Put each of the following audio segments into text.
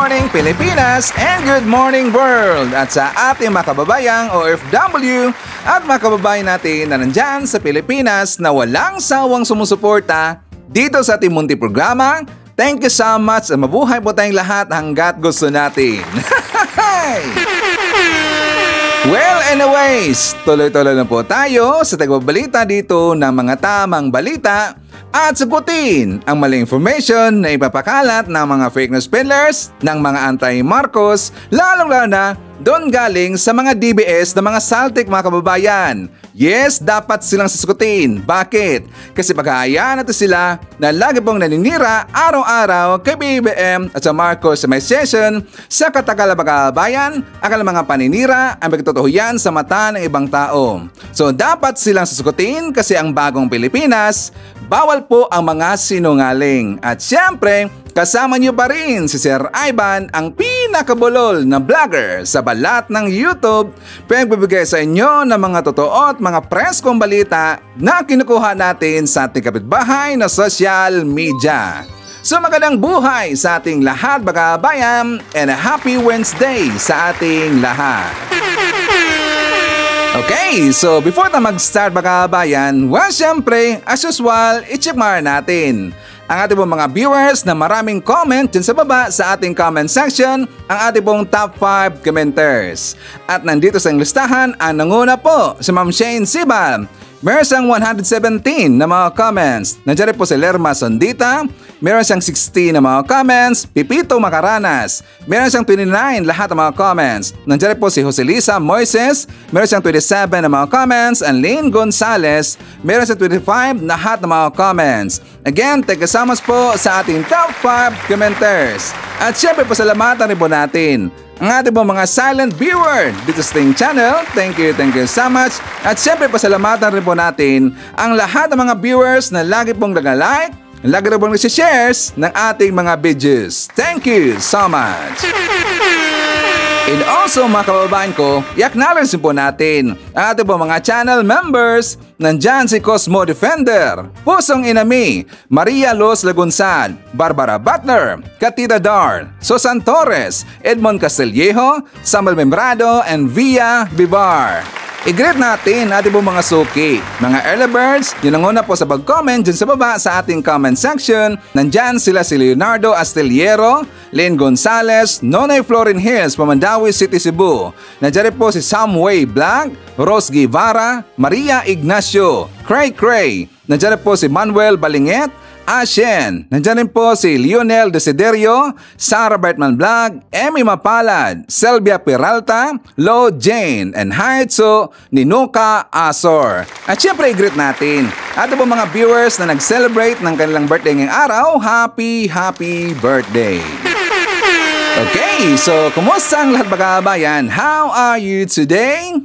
morning Pilipinas and good morning world! At sa ating mga kababayang OFW at mga kababayan natin na nandyan sa Pilipinas na walang sawang sumusuporta dito sa ating munting programa, thank you so much at mabuhay po tayong lahat hanggat gusto natin. Well, anyways, tuloy-tuloy na po tayo sa tagbabalita dito ng mga tamang balita at sagutin ang maling information na ipapakalat ng mga fake news peddlers ng mga anti-Marcos, lalong-lalo na doon galing sa mga DBS na mga saltik mga kababayan. Yes, dapat silang sasagutin. Bakit? Kasi pag-aayaan natin sila na lagi pong naninira araw-araw kay BBM at sa Marcos sa may session sa katagalan mga kababayan, ang mga paninira ang magtotoo yan sa mata ng ibang tao. So dapat silang sasagutin kasi ang bagong Pilipinas, bawal po ang mga sinungaling. At syempre, kasama niyo pa rin si Sir Ivan, ang pinakabulol na vlogger sa balat ng YouTube, pinagbibigay sa inyo ng mga totoo at mga preskong balita na kinukuha natin sa ating kapitbahay na social media. So magandang buhay sa ating lahat mga kabayan and a happy Wednesday sa ating lahat. Okay, so before na mag-start mga kabayan, well syempre, as usual, i-check natin ang ating pong mga viewers na maraming comment dyan sa baba sa ating comment section, ang ating pong top 5 commenters. At nandito sa listahan, ang nanguna po si Ma'am Shane Sibal. Meron siyang 117 na mga comments. Nandiyan po si Lerma Sondita. Meron siyang 16 na mga comments. Pipito Macaranas. Meron siyang 29 lahat ng mga comments. Nandiyan po si Joselisa Moises. Meron siyang 27 na mga comments. And Lynn Gonzalez. Meron siyang 25 lahat ng mga comments. Again, taga-samas po sa ating top 5 commenters. At syempre pasalamatan rin po natin ang ating po mga silent viewer dito sa ating channel. Thank you so much. At syempre pasalamatan rin po natin ang lahat ng mga viewers na lagi pong nag-like, lagi rin pong nag-shares ng ating mga videos. Thank you so much. And also mga kababayan ko, i-acknowledge po natin ang ating po mga channel members. Nandyan si Cosmo Defender, Pusong Inami, Maria Los Lagunsad, Barbara Butler, Katida Dar, Susan Torres, Edmond Castillejo, Samuel Membrado, and Via Bibar. I-greet natin ating po mga suki, mga early birds, yun ang una po sa pag-comment dyan sa baba sa ating comment section. Nandyan sila si Leonardo Astillero, Lynn Gonzalez, Nonay Florin Hills, Pamandawi City, Cebu. Nandyan po si Samway Black, Rose Guevara, Maria Ignacio, Cray Cray. Nandyan po si Manuel Balinget, Ashen. Nandyan rin po si Lionel Desiderio, Sarah Bertman Vlog, Emmy Mapalad, Selvia Peralta, Lo Jane, and Haitso Ninuka Asor. At syempre i-greet natin ato po mga viewers na nag-celebrate ng kanilang birthday ngayong araw. Happy birthday! Okay, so kumusta ang lahat mga kabayan? How are you today?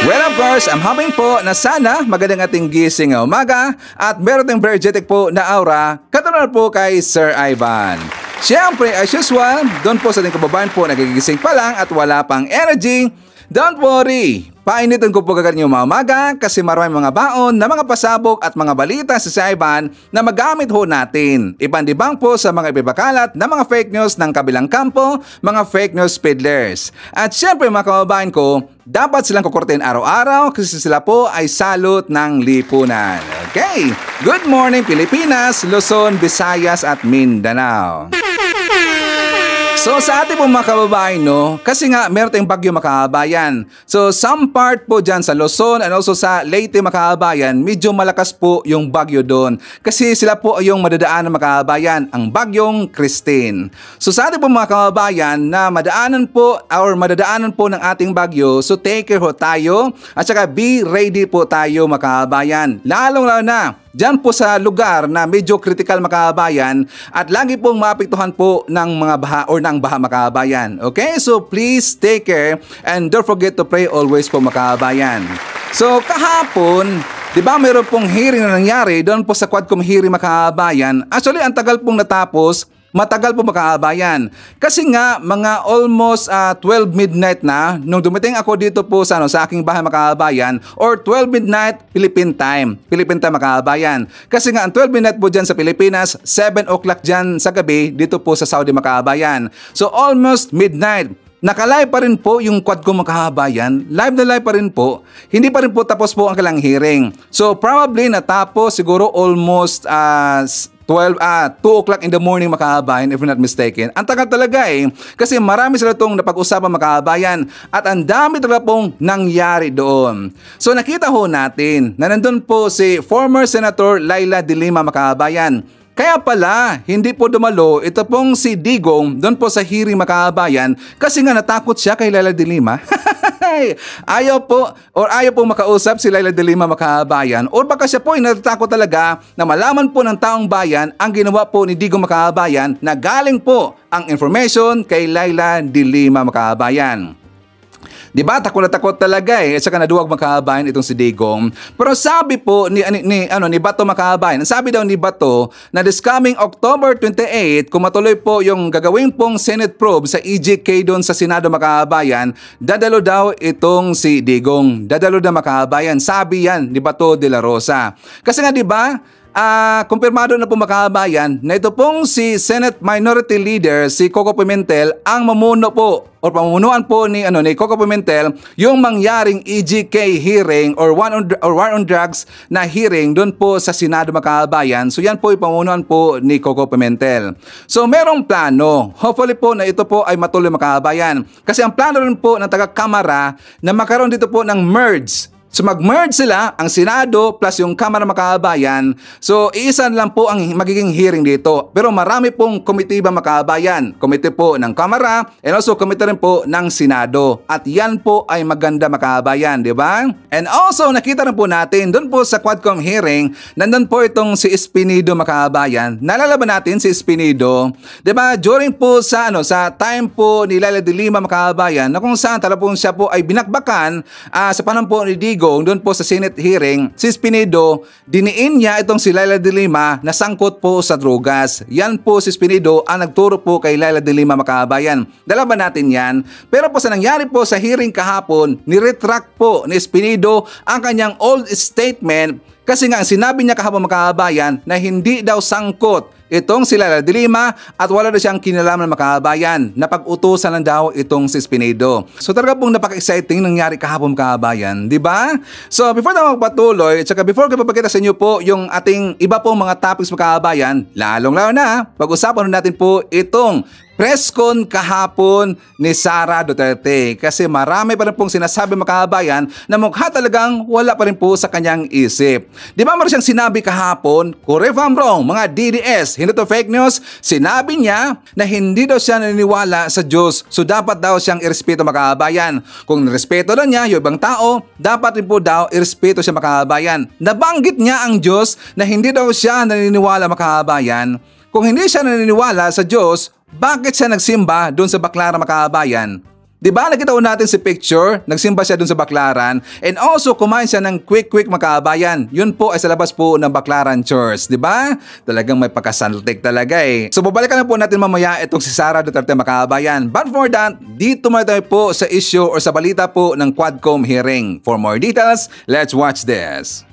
Well, of course, I'm hoping po na sana magandang ating gising ng umaga at meron tayong energetic po na aura katulad po kay Sir Ivan. Siyempre, as usual, doon po sa ating kababayan po nagigising pa lang at wala pang energy. Don't worry! Painitin ko po kagad yung mga umaga kasi maraming mga baon na mga pasabog at mga balita sa si Ivan na magamit ho natin. Ipandibang po sa mga ibabakalat na mga fake news ng kabilang kampo, mga fake news peddlers. At syempre mga kababayan ko, dapat silang kukurtin araw-araw kasi sila po ay salot ng lipunan. Okay, good morning Pilipinas, Luzon, Visayas at Mindanao. So sa ating pong mga kababayan, no, kasi nga meron tayong bagyo mga kababayan. So some part po dyan sa Luzon and also sa Leyte mga kababayan, medyo malakas po yung bagyo doon. Kasi sila po yung madadaanan mga kababayan, ang bagyong Christine. So sa ating pong mga kababayan na madadaanan po ng ating bagyo, so take care ho tayo at saka be ready po tayo mga kababayan. Lalong-lalo na diyan po sa lugar na medyo critical mga kababayan at lagi pong maapektuhan po ng mga baha or ng baha mga kababayan. Okay? So please take care and don't forget to pray always po mga kababayan. So kahapon, di ba mayroon pong hearing na nangyari doon po sa Quadcom hearing mga kababayan. Actually, ang tagal pong natapos Matagal po mga kabayan. Kasi nga mga almost 12 midnight na nung dumating ako dito po sa aking bahay mga kabayan, or 12 midnight Philippine time mga kabayan. Kasi nga ang 12 midnight po dyan sa Pilipinas, 7 o'clock dyan sa gabi dito po sa Saudi mga kabayan. So almost midnight. Naka-live pa rin po yung Quadcom mga kabayan. Live na live pa rin po. Hindi pa rin po tapos po ang kailang hearing. So probably natapos siguro almost 2 o'clock in the morning mga kabayan, if not mistaken. Ang tagal talaga kasi marami sila itong napag-usapan mga kabayan at ang dami talaga pong nangyari doon. So nakita ho natin na nandun po si former Senator Leila de Lima mga kabayan. Kaya pala, hindi po dumalo ito pong si Digong doon po sa hearing mga kabayan kasi nga natakot siya kay Leila de Lima. Ayaw po makausap si Leila de Lima mga kabayan, or baka siya po ay natatakot talaga na malaman po ng taong bayan ang ginawa po ni Digong mga kabayan na galing po ang information kay Leila de Lima mga kabayan. Diba? Takot na takot talaga at saka naduwag mga kabayan itong si Digong. Pero sabi po ni Bato mga kabayan, sabi daw ni Bato na this coming October 28, kung matuloy po yung gagawin pong Senate probe sa EJK doon sa Senado mga kabayan, dadalo daw itong si Digong. Dadalo na mga kabayan. Sabi yan ni Bato de la Rosa. Kasi nga diba, kumpirmado na po mga kabayan na ito pong si Senate Minority Leader si Coco Pimentel ang mamuno po or pamunuan po ni Coco Pimentel yung mangyaring EJK hearing or war on drugs na hearing doon po sa Senado mga kabayan. So yan po yung pamunuan po ni Coco Pimentel. So merong plano. Hopefully po na ito po ay matuloy mga kabayan. Kasi ang plano rin po ng taga-Kamara na makaroon dito po ng merge. So mag-merge sila, ang Senado plus yung Kamara mga kabayan. So iisa lang po ang magiging hearing dito. Pero marami pong komitiba mga kabayan. Komite po ng Kamara and also komite rin po ng Senado. At yan po ay maganda mga kabayan, di ba? And also nakita rin po natin doon po sa Quadcom hearing, nandun po itong si Espinido mga kabayan. Naalala ba natin si Espinido? Di ba? During po sa time po ni Leila de Lima mga kabayan, na kung saan talagang siya po ay binakbakan sa panahon po ni Digong doon po sa Senate hearing, si Espinido, diniin niya itong si Leila de Lima na sangkot po sa drogas. Yan po si Espinido ang nagturo po kay Leila de Lima mga kabayan. Dala ba natin yan? Pero po sa nangyari po sa hearing kahapon, niretract po ni Espinido ang kanyang old statement kasi nga ang sinabi niya kahapon mga kabayan na hindi daw sangkot itong si Leila de Lima at wala na siyang kinalaman ng mga kabayan. Napag-utusan lang daw itong si Espinido. So talaga pong napaka-exciting nangyari kahapon mga kabayan, di ba? So before tayo magpatuloy, at saka before ko papakita sa inyo po yung ating iba pong mga topics mga kabayan, lalong-lalo na pag-usapan natin po itong press con kahapon ni Sara Duterte kasi marami pa rin pong sinasabi mga kabayan na mukha talagang wala pa rin po sa kanyang isip. Di ba meron siyang sinabi kahapon, correct if I'm wrong, mga DDS, hindi to fake news, sinabi niya na hindi daw siya naniniwala sa Diyos, so dapat daw siyang irespeto mga kabayan. Kung nirespeto na niya yung ibang tao, dapat rin po daw irespeto siya mga kabayan. Nabanggit niya ang Diyos na hindi daw siya naniniwala mga kabayan. Kung hindi siya naniniwala sa Diyos, bakit siya nagsimba doon sa Baclaran mga kabayan? Diba nakita ko natin si picture, nagsimba siya doon sa Baclaran and also kumain siya ng quick mga kabayan. Yun po ay sa labas po ng Baclaran Church, diba? Talagang may pagkasantik talaga So babalikan na po natin mamaya itong si Sara Duterte mga kabayan. But for that, dito muna tayo po sa issue or sa balita po ng Quadcom hearing. For more details, let's watch this.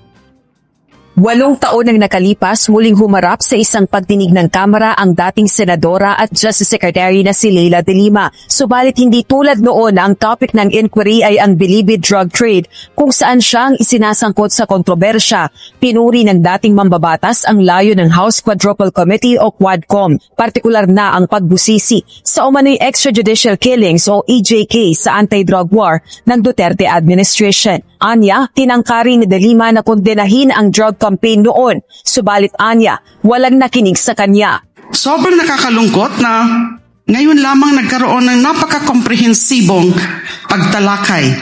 8 taon nang nakalipas, muling humarap sa isang pagdinig ng Kamara ang dating Senadora at Justice Secretary na si Leila de Lima. Subalit hindi tulad noon na ang topic ng inquiry ay ang bilibid drug trade kung saan siya ang isinasangkot sa kontrobersya. Pinuri ng dating mambabatas ang layo ng House Quadruple Committee o Quadcom, partikular na ang pagbusisi sa umano'y extrajudicial killings o EJK sa anti-drug war ng Duterte administration. Anya, tinangkari ni de Lima na kondenahin ang drug campaign noon, subalit anya, walang nakinig sa kanya. Sobrang nakakalungkot na ngayon lamang nagkaroon ng napaka-komprehensibong pagtalakay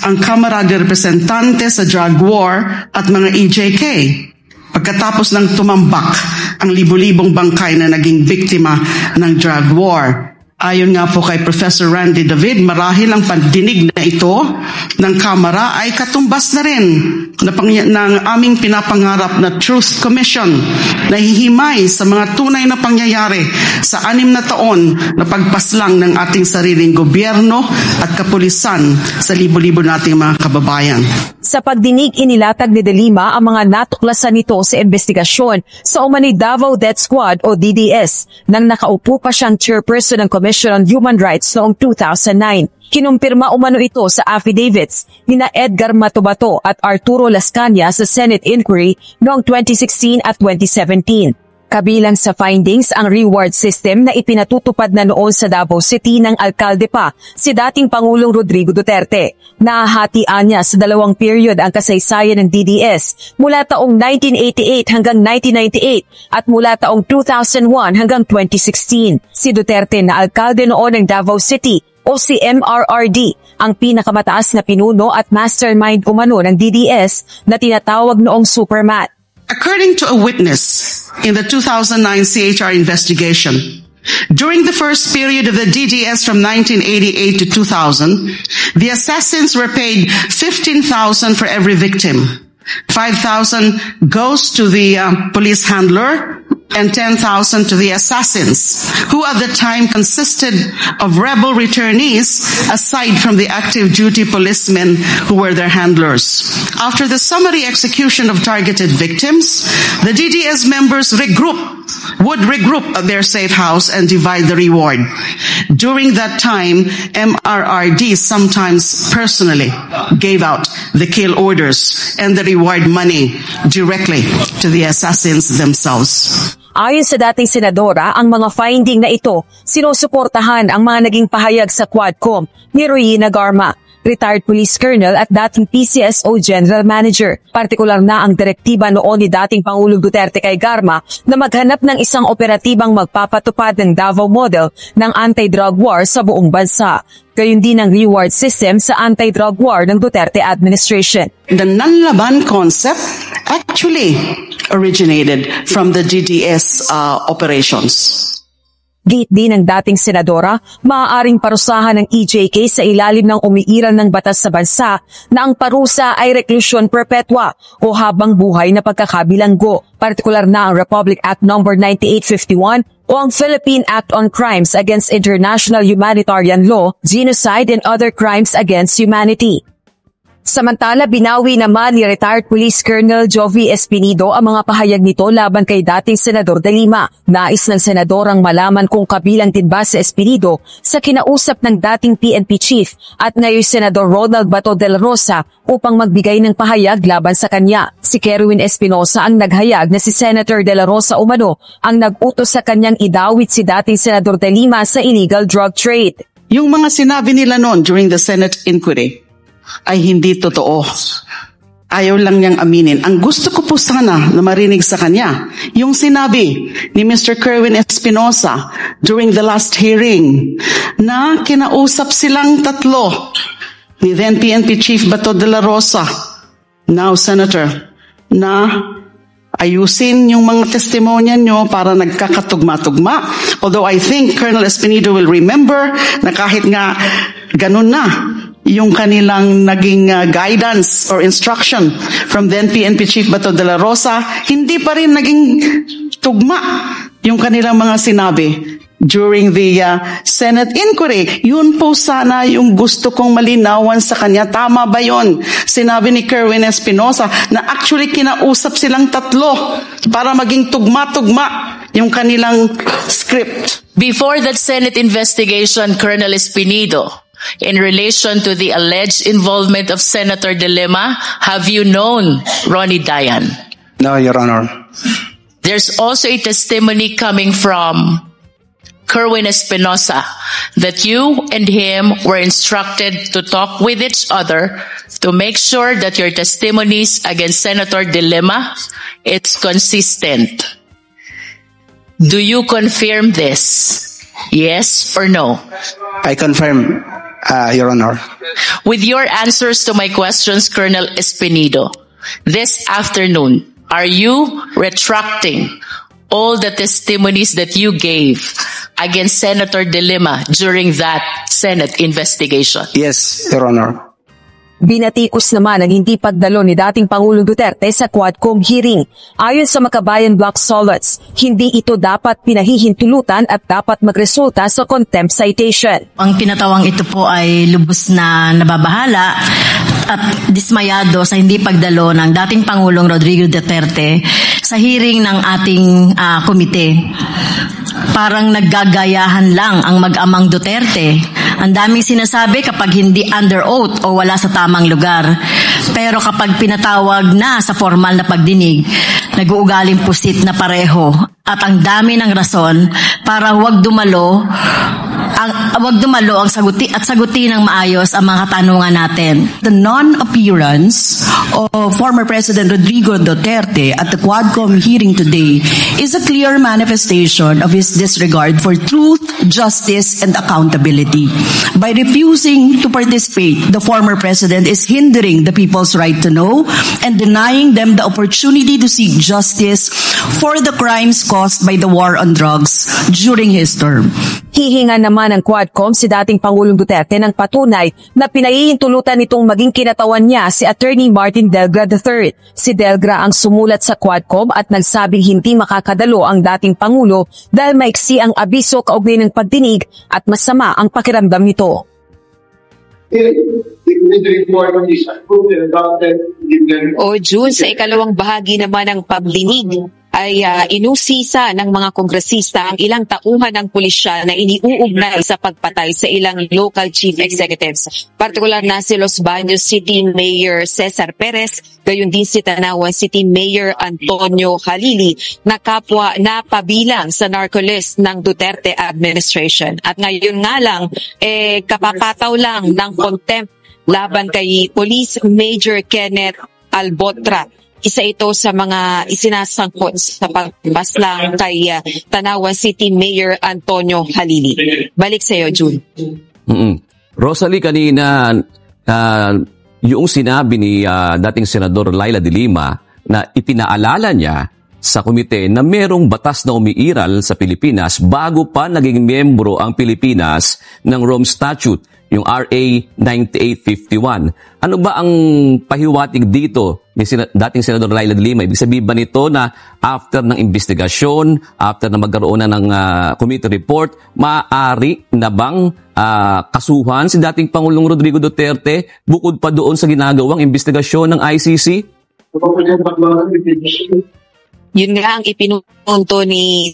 ang Kamara de Representante sa drug war at mga EJK. Pagkatapos ng tumambak ang libo-libong bangkay na naging biktima ng drug war. Ayon nga po kay Professor Randy David, marahil ang pagdinig na ito ng Kamara ay katumbas na rin ng aming pinapangarap na Truth Commission na hihimay sa mga tunay na pangyayari sa 6 na taon na pagpaslang ng ating sariling gobyerno at kapulisan sa libo-libo nating mga kababayan. Sa pagdinig, inilatag ni De Lima ang mga natuklasan nito sa investigasyon sa umano'y Davao Death Squad o DDS nang nakaupo pa siyang chairperson ng Commission on Human Rights noong 2009. Kinumpirma umano ito sa affidavits nina Edgar Matobato at Arturo Lascania sa Senate inquiry noong 2016 at 2017. Kabilang sa findings ang reward system na ipinatutupad na noon sa Davao City ng alkalde pa si dating Pangulong Rodrigo Duterte. Nahahatian niya sa 2 period ang kasaysayan ng DDS mula taong 1988 hanggang 1998 at mula taong 2001 hanggang 2016. Si Duterte na alkalde noon ng Davao City o si MRRD ang pinakamataas na pinuno at mastermind umano ng DDS na tinatawag noong Supermat. According to a witness in the 2009 CHR investigation, during the first period of the DDS from 1988 to 2000, the assassins were paid $15,000 for every victim. $5,000 goes to the police handler and $10,000 to the assassins, who at the time consisted of rebel returnees aside from the active duty policemen who were their handlers. After the summary execution of targeted victims, the DDS members would regroup at their safe house and divide the reward. During that time, MRRD sometimes personally gave out the kill orders and the reward money directly to the assassins themselves. Ayon sa dating senadora, ang mga finding na ito sinusuportahan ang mga naging pahayag sa Quadcom ni Royina Garma, retired police colonel at dating PCSO general manager. Partikular na ang direktiba noon ni dating Pangulong Duterte kay Garma na maghanap ng isang operatibang magpapatupad ng Davao model ng anti-drug war sa buong bansa. Gayon din ang reward system sa anti-drug war ng Duterte administration. The nanlaban concept actually originated from the DDS operations. Gate din ng dating senadora, maaaring parusahan ng EJK sa ilalim ng umiiral ng batas sa bansa na ang parusa ay reklusyon perpetua o habang buhay na pagkakabilanggo. Partikular na ang Republic Act No. 9851 o ang Philippine Act on Crimes Against International Humanitarian Law, Genocide and Other Crimes Against Humanity. Samantala, binawi naman ni retired Police Colonel Jovi Espinido ang mga pahayag nito laban kay dating Senador De Lima. Nais ng senadorang malaman kung kabilang din ba si Espinido sa kinausap ng dating PNP Chief at ngayon Senador Ronald Bato de la Rosa upang magbigay ng pahayag laban sa kanya. Si Kerwin Espinosa ang naghayag na si Senator de la Rosa umano ang nag-utos sa kanyang idawit si dating Senador De Lima sa illegal drug trade. Yung mga sinabi nila noon during the Senate inquiry ay hindi totoo. Ayaw lang niyang aminin. Ang gusto ko po sana na marinig sa kanya, yung sinabi ni Mr. Kerwin Espinosa during the last hearing na kinausap silang tatlo ni then PNP Chief Bato de la Rosa, now Senator, na ayusin yung mga testimonya nyo para nagkakatugma-tugma. Although I think Colonel Espinido will remember na kahit nga ganun na yung kanilang naging guidance or instruction from then PNP Chief Bato de la Rosa, hindi pa rin naging tugma yung kanilang mga sinabi during the Senate inquiry. Yun po sana yung gusto kong malinawan sa kanya. Tama ba yun? Sinabi ni Kerwin Espinosa na actually kinausap silang tatlo para maging tugma-tugma yung kanilang script. Before that Senate investigation, Colonel Espinido, in relation to the alleged involvement of Senator De Lima, have you known Ronnie Dayan? No, Your Honor. There's also a testimony coming from Kerwin Espinosa that you and him were instructed to talk with each other to make sure that your testimonies against Senator De Lima is consistent. Do you confirm this? Yes or no? I confirm, Your Honor. With your answers to my questions, Colonel Espinido, this afternoon, are you retracting all the testimonies that you gave against Senator De Lima during that Senate investigation? Yes, Your Honor. Binatikos naman ang hindi pagdalo ni dating Pangulong Duterte sa Quadcom hearing. Ayon sa Makabayan Block Solids, hindi ito dapat pinahihintulutan at dapat magresulta sa contempt citation. Ang pinatawang ito po ay lubos na nababahala at dismayado sa hindi pagdalo ng dating Pangulong Rodrigo Duterte sa hearing ng ating komite. Parang naggagayahan lang ang mag-amang Duterte. Ang daming sinasabi kapag hindi under oath o wala sa tamang lugar. Pero kapag pinatawag na sa formal na pagdinig, nag-uugaling pusit na pareho. At ang dami ng rason para huwag dumalo ang sagutin ng maayos ang mga katanungan natin. The non-appearance of former President Rodrigo Duterte at the Quadcom hearing today is a clear manifestation of his disregard for truth, justice, and accountability. By refusing to participate, the former president is hindering the people's right to know and denying them the opportunity to seek justice for the crimes caused by the war on drugs during his term. Hihinga naman ng Quadcom si dating Pangulong Duterte ng patunay na pinahihintulutan nitong maging kinatawan niya si Attorney Martin Delgra III. Si Delgra ang sumulat sa Quadcom at nagsabing hindi makakadalo ang dating Pangulo dahil maiksi ang abiso kaugnay ng pagdinig at masama ang pakiramdam nito. O June, sa ikalawang bahagi naman ng pagdinig ay inusisa ng mga kongresista ang ilang tauhan ng pulisya na iniuugnay sa pagpatay sa ilang local chief executives. Partikular na si Los Baños City Mayor Cesar Perez, gayon din si Tanawan City Mayor Antonio Halili na kapwa na pabilang sa narcolist ng Duterte administration. At ngayon nga lang, kapapataw lang ng contempt laban kay Police Major Kenneth Albotra. Isa ito sa mga isinasangkot sa pagbaslang kay Tanawan City Mayor Antonio Halili. Balik sa iyo, June. Rosalie, kanina yung sinabi ni dating Senador Leila De Lima na ipinaalala niya sa komite na merong batas na umiiral sa Pilipinas bago pa naging miyembro ang Pilipinas ng Rome Statute, yung RA 9851. Ano ba ang pahiwatig dito ni dating Senador Leila De Lima? Ibig sabihin ba nito na after ng investigasyon, after na magkaroon na ng committee report, maaari na bang kasuhan si dating Pangulong Rodrigo Duterte bukod pa doon sa ginagawang investigasyon ng ICC? Yun nga ang ipinunto ni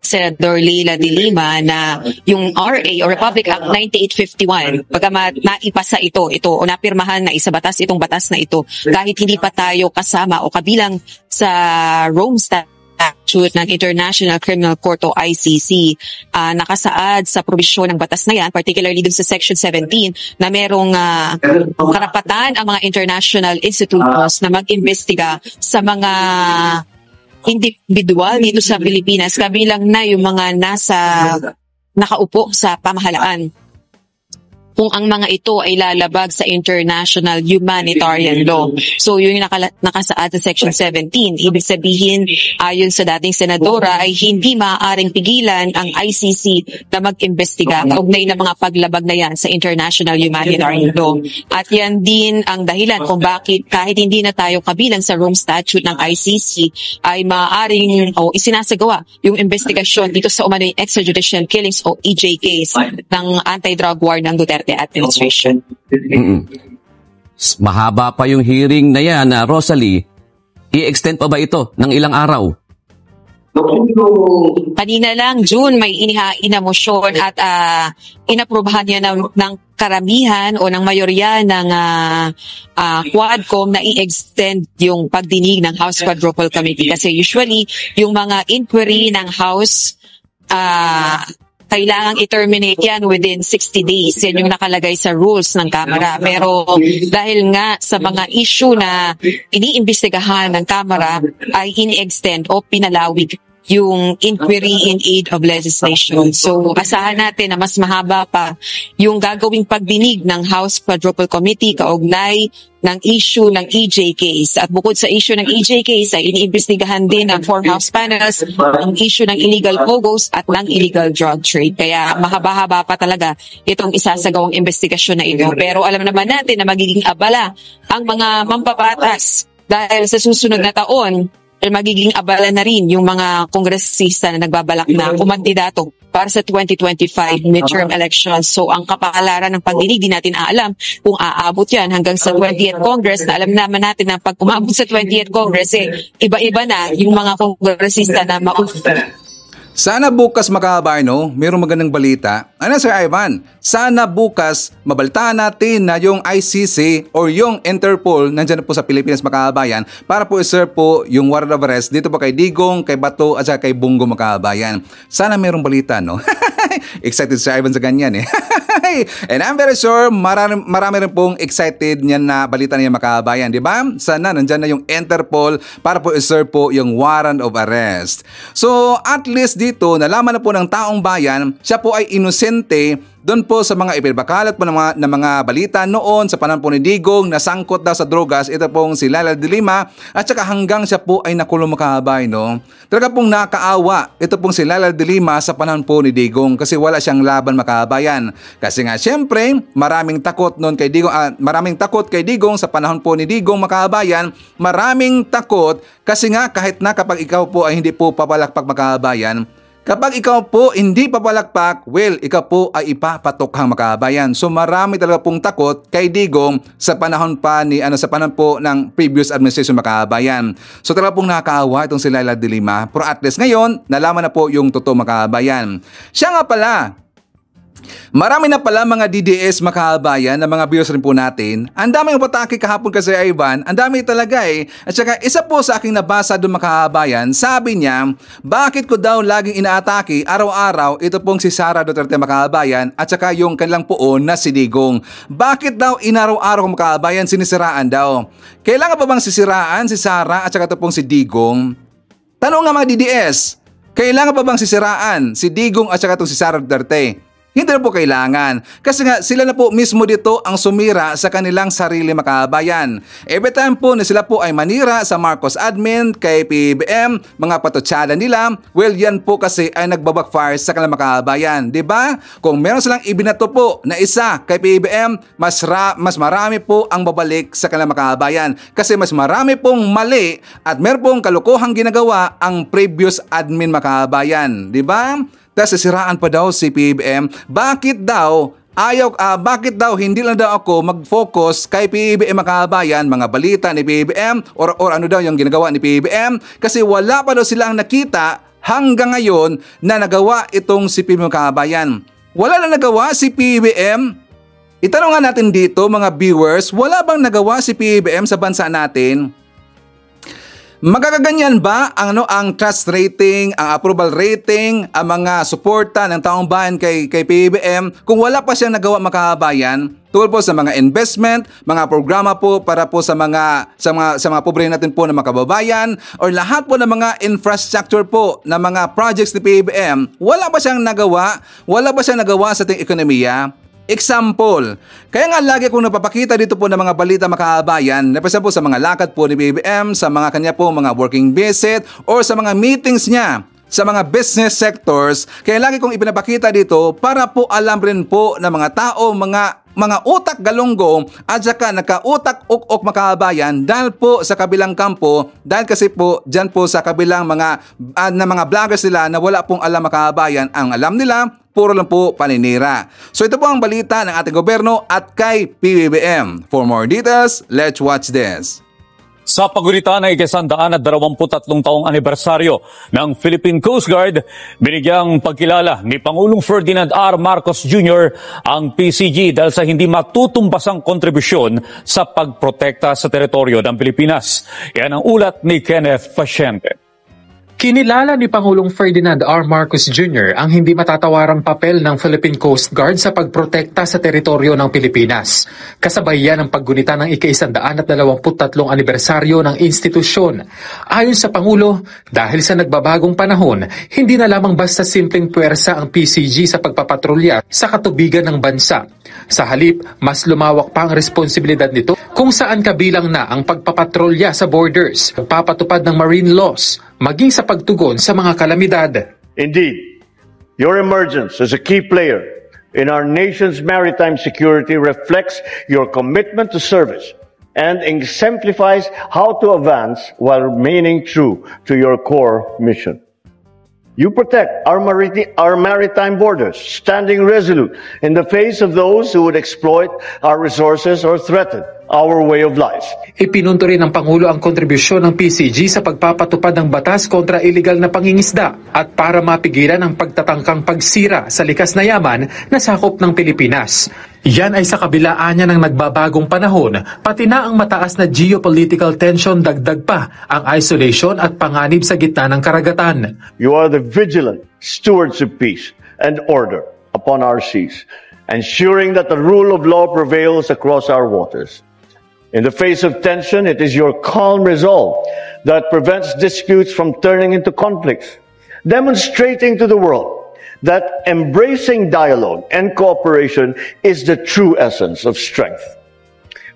Senador Leila De Lima na yung RA o Republic Act 9851, pagkamat naipasa ito o napirmahan na isabatas itong batas na ito, kahit hindi pa tayo kasama o kabilang sa Rome Statute ng International Criminal Court o ICC, nakasaad sa probisyon ng batas na yan, particularly dun sa Section 17, na merong karapatan ang mga international institutions na mag-imbestiga sa mga individual dito sa Pilipinas, kabilang na yung mga nakaupo sa pamahalaan. Kung ang mga ito ay lalabag sa international humanitarian law. So yun yung nakasaad sa Section 17. Ibig sabihin, ayon sa dating senadora, ay hindi maaaring pigilan ang ICC na mag-imbestiga kaugnay ng mga paglabag na yan sa international humanitarian law. At yan din ang dahilan kung bakit kahit hindi na tayo kabilang sa Rome Statute ng ICC, ay maaaring o isinasagawa yung investigasyon dito sa umano'y extrajudicial killings o EJKs ng anti-drug war ng Duterte administration. Mahaba pa yung hearing na yan, Rosalie. I-extend pa ba ito ng ilang araw? Kanina lang, June, may inihain na motion at inaprubahan niya ng karamihan o ng mayorya ng Quadcom na i-extend yung pagdinig ng House Quadruple Committee. Kasi usually, yung mga inquiry ng House kailangang i-terminate yan within 60 days. Yan yung nakalagay sa rules ng Kamara. Pero dahil nga sa mga issue na iniimbestigahan ng Kamara ay ini-extend o pinalawig yung inquiry in aid of legislation. So, asahan natin na mas mahaba pa yung gagawing pagdinig ng House Quadruple Committee kaugnay ng issue ng EJ case. At bukod sa issue ng EJ case, ay iniimbestigahan din ng 4 House panels ang issue ng illegal POGOs at ng illegal drug trade. Kaya mahaba-haba pa talaga itong isasagawang investigasyon na ito. Pero alam naman natin na magiging abala ang mga mambabatas dahil sa susunod na taon, magiging abala na rin yung mga kongresista na nagbabalak na kumandidato para sa 2025 midterm elections. So ang kapalaran ng pagdinig, di natin alam kung aabot yan hanggang sa 20th Congress, na alam naman natin na pag umabot sa 20th Congress, iba-iba na yung mga kongresista na Sana bukas makabay, no? Mayroong magandang balita. Ano, Sir Ivan? Sana bukas mabalitaan natin na yung ICC or yung Interpol nandyan po sa Pilipinas, makabayan, para po i-serve po yung warrant of arrest dito po kay Digong, kay Bato at saka kay Bungo, makabayan. Sana mayroong balita, no? Excited si Ivan sa ganyan eh. And I'm very sure marami rin pong excited niyan na balita niya, makabayan, di ba? Sana nandyan na yung Interpol para po i-serve po yung warrant of arrest. So at least dito nalaman na po ng taong bayan, siya po ay inosente doon po sa mga ipinabakalat po ng mga balita noon sa panahon po ni Digong na sangkot daw sa drogas. Ito pong si Leila de Lima at saka hanggang siya po ay nakulong, makahabay, no? Talaga pong nakaawa ito pong si Leila de Lima sa panahon po ni Digong kasi wala siyang laban, makahabayan. Kasi nga syempre maraming takot noon kay Digong, maraming takot kay Digong sa panahon po ni Digong, makahabayan. Maraming takot kasi nga kahit na kapag ikaw po ay hindi po papalakpak, makahabayan, kapag ikaw po hindi papalakpak, well, ikaw po ay ipapatokhang, makabayan. So marami talaga pong takot kay Digong sa panahon pa ni sa panahon po ng previous administration, makabayan. So talaga pong nakakaawa itong si Leila de Lima. Pero at least ngayon, nalaman na po yung totoo, makabayan. Siya nga pala, marami na pala mga DDS, makahabayan, na mga viewers rin po natin. Ang daming patake kahapon kasi, Ivan. Ang dami talaga eh. At saka isa po sa aking nabasa doon, makahabayan, sabi niya, bakit ko daw laging inaatake araw-araw ito pong si Sara Duterte, makahabayan, at saka yung kanilang puon na si Digong. Bakit daw inaraw-araw, makahabayan, sinisiraan daw? Kailangan pa bang sisiraan si Sara at saka ito pong si Digong? Tanong nga mga DDS, kailangan pa bang sisiraan si Digong at saka itong si Sara Duterte? Hindi na po kailangan. Kasi nga sila na po mismo dito ang sumira sa kanilang sarili, makabayan. Every time po na sila po ay manira sa Marcos admin, kay PBBM, mga patutsada nila, well yan po kasi ay nagbabackfire sa kanilang, makabayan. Diba? Kung meron silang ibinato po na isa kay PBBM, mas marami po ang babalik sa kanilang, makabayan. Kasi mas marami pong mali at meron pong kalukuhang ginagawa ang previous admin, makabayan. Diba? Tapos sisiraan pa daw si PBBM. Bakit daw hindi lang daw ako mag-focus kay PBBM, makabayan, mga balita ni PBBM or ano daw yung ginagawa ni PBBM? Kasi wala pa daw silang nakita hanggang ngayon na nagawa itong si PBBM, makabayan. Wala na nagawa si PBBM. Itanong nga natin dito, mga viewers, wala bang nagawa si PBBM sa bansa natin? Magkakaganyan ba ang trust rating, ang approval rating, ang mga suporta ng taong bayan kay PBBM kung wala pa siyang nagawa, makahabayan? Tungkol po sa mga investment, mga programa po para po sa mga pobre natin po na makababayan, or lahat po ng mga infrastructure po na mga projects ni PBBM, wala ba siyang nagawa? Wala ba siyang nagawa sa ating ekonomiya? Example, kaya nga lagi kong napapakita dito po ng mga balita, makahabayan, napasa po sa mga lakad po ni PBBM, sa mga kanya po mga working visit or sa mga meetings niya sa mga business sectors. Kaya lagi kong ipinapakita dito para po alam rin po ng mga tao, mga utak galunggong at saka nakautak uk-uk, makahabayan, dahil po sa kabilang kampo, dahil kasi po dyan po sa kabilang mga vloggers nila na wala pong alam, makahabayan. Ang alam nila, puro lang po paninira. So ito po ang balita ng ating gobyerno at kay PBBM. For more details, let's watch this. Sa paggunita ng ika-123 taong anibersaryo ng Philippine Coast Guard, binigyang pagkilala ni Pangulong Ferdinand R. Marcos Jr. ang PCG dahil sa hindi matutumbasang kontribusyon sa pagprotekta sa teritoryo ng Pilipinas. Yan ang ulat ni Kenneth Pasyente. Kinilala ni Pangulong Ferdinand R. Marcos Jr. ang hindi matatawarang papel ng Philippine Coast Guard sa pagprotekta sa teritoryo ng Pilipinas. Kasabay yan ang paggunita ng ika-123 anibersaryo ng institusyon. Ayon sa Pangulo, dahil sa nagbabagong panahon, hindi na lamang basta simpleng puwersa ang PCG sa pagpapatrolya sa katubigan ng bansa. Sa halip, mas lumawak pa ang responsibilidad nito kung saan kabilang na ang pagpapatrolya sa borders, pagpapatupad ng marine laws, maging sa pagtugon sa mga kalamidad. Indeed, your emergence as a key player in our nation's maritime security reflects your commitment to service and exemplifies how to advance while remaining true to your core mission. You protect our maritime borders, standing resolute in the face of those who would exploit our resources or threaten our way of life. Ipinunto rin ng Pangulo ang kontribusyon ng PCG sa pagpapatupad ng batas kontra iligal na pangingisda at para mapigilan ang pagtatangkang pagsira sa likas na yaman na sakop ng Pilipinas. Yan ay sa kabilaan niya ng nagbabagong panahon, pati na ang mataas na geopolitical tension, dagdag pa ang isolation at panganib sa gitna ng karagatan. You are the vigilant stewards of peace and order upon our seas, ensuring that the rule of law prevails across our waters. In the face of tension, it is your calm resolve that prevents disputes from turning into conflicts, demonstrating to the world that embracing dialogue and cooperation is the true essence of strength.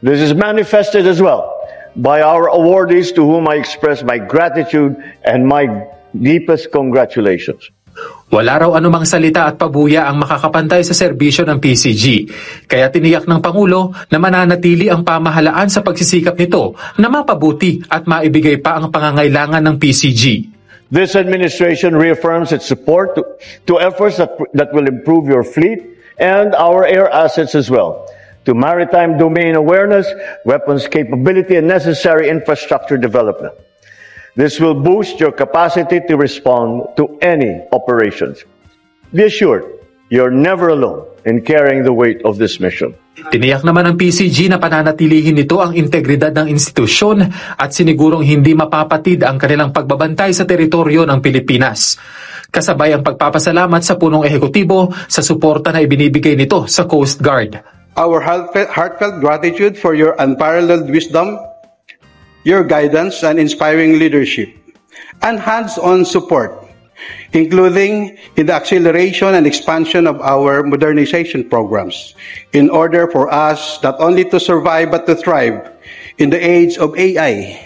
This is manifested as well by our awardees to whom I express my gratitude and my deepest congratulations. Wala raw anumang salita at pabuya ang makakapantay sa serbisyo ng PCG. Kaya tiniyak ng Pangulo na mananatili ang pamahalaan sa pagsisikap nito na mapabuti at maibigay pa ang pangangailangan ng PCG. This administration reaffirms its support to efforts that will improve your fleet and our air assets as well, to maritime domain awareness, weapons capability, and necessary infrastructure development. This will boost your capacity to respond to any operations. Be assured, you're never alone in carrying the weight of this mission. Tiniyak naman ng PCG na pananatilihin nito ang integridad ng institusyon at sinigurong hindi mapapatid ang kanilang pagbabantay sa teritoryo ng Pilipinas. Kasabay ang pagpapasalamat sa punong ehekutibo sa suporta na ibinibigay nito sa Coast Guard. Our heartfelt gratitude for your unparalleled wisdom, your guidance and inspiring leadership, and hands-on support, including in the acceleration and expansion of our modernization programs, in order for us not only to survive but to thrive in the age of AI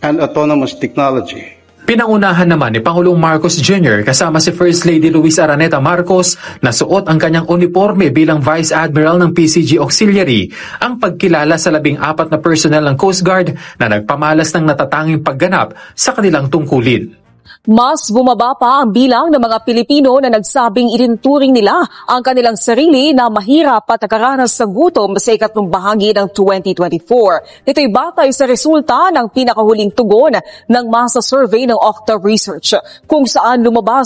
and autonomous technology. Pinangunahan naman ni Pangulong Marcos Jr. kasama si First Lady Luis Araneta Marcos na suot ang kanyang uniforme bilang Vice Admiral ng PCG Auxiliary ang pagkilala sa 14 na personnel ng Coast Guard na nagpamalas ng natatanging pagganap sa kanilang tungkulin. Mas bumaba pa ang bilang ng mga Pilipino na nagsabing itinuturing nila ang kanilang sarili na mahirap at nakaranas ng gutom sa ikatlong bahagi ng 2024. Ito'y batay sa resulta ng pinakahuling tugon ng masa survey ng Okta Research, kung saan bumaba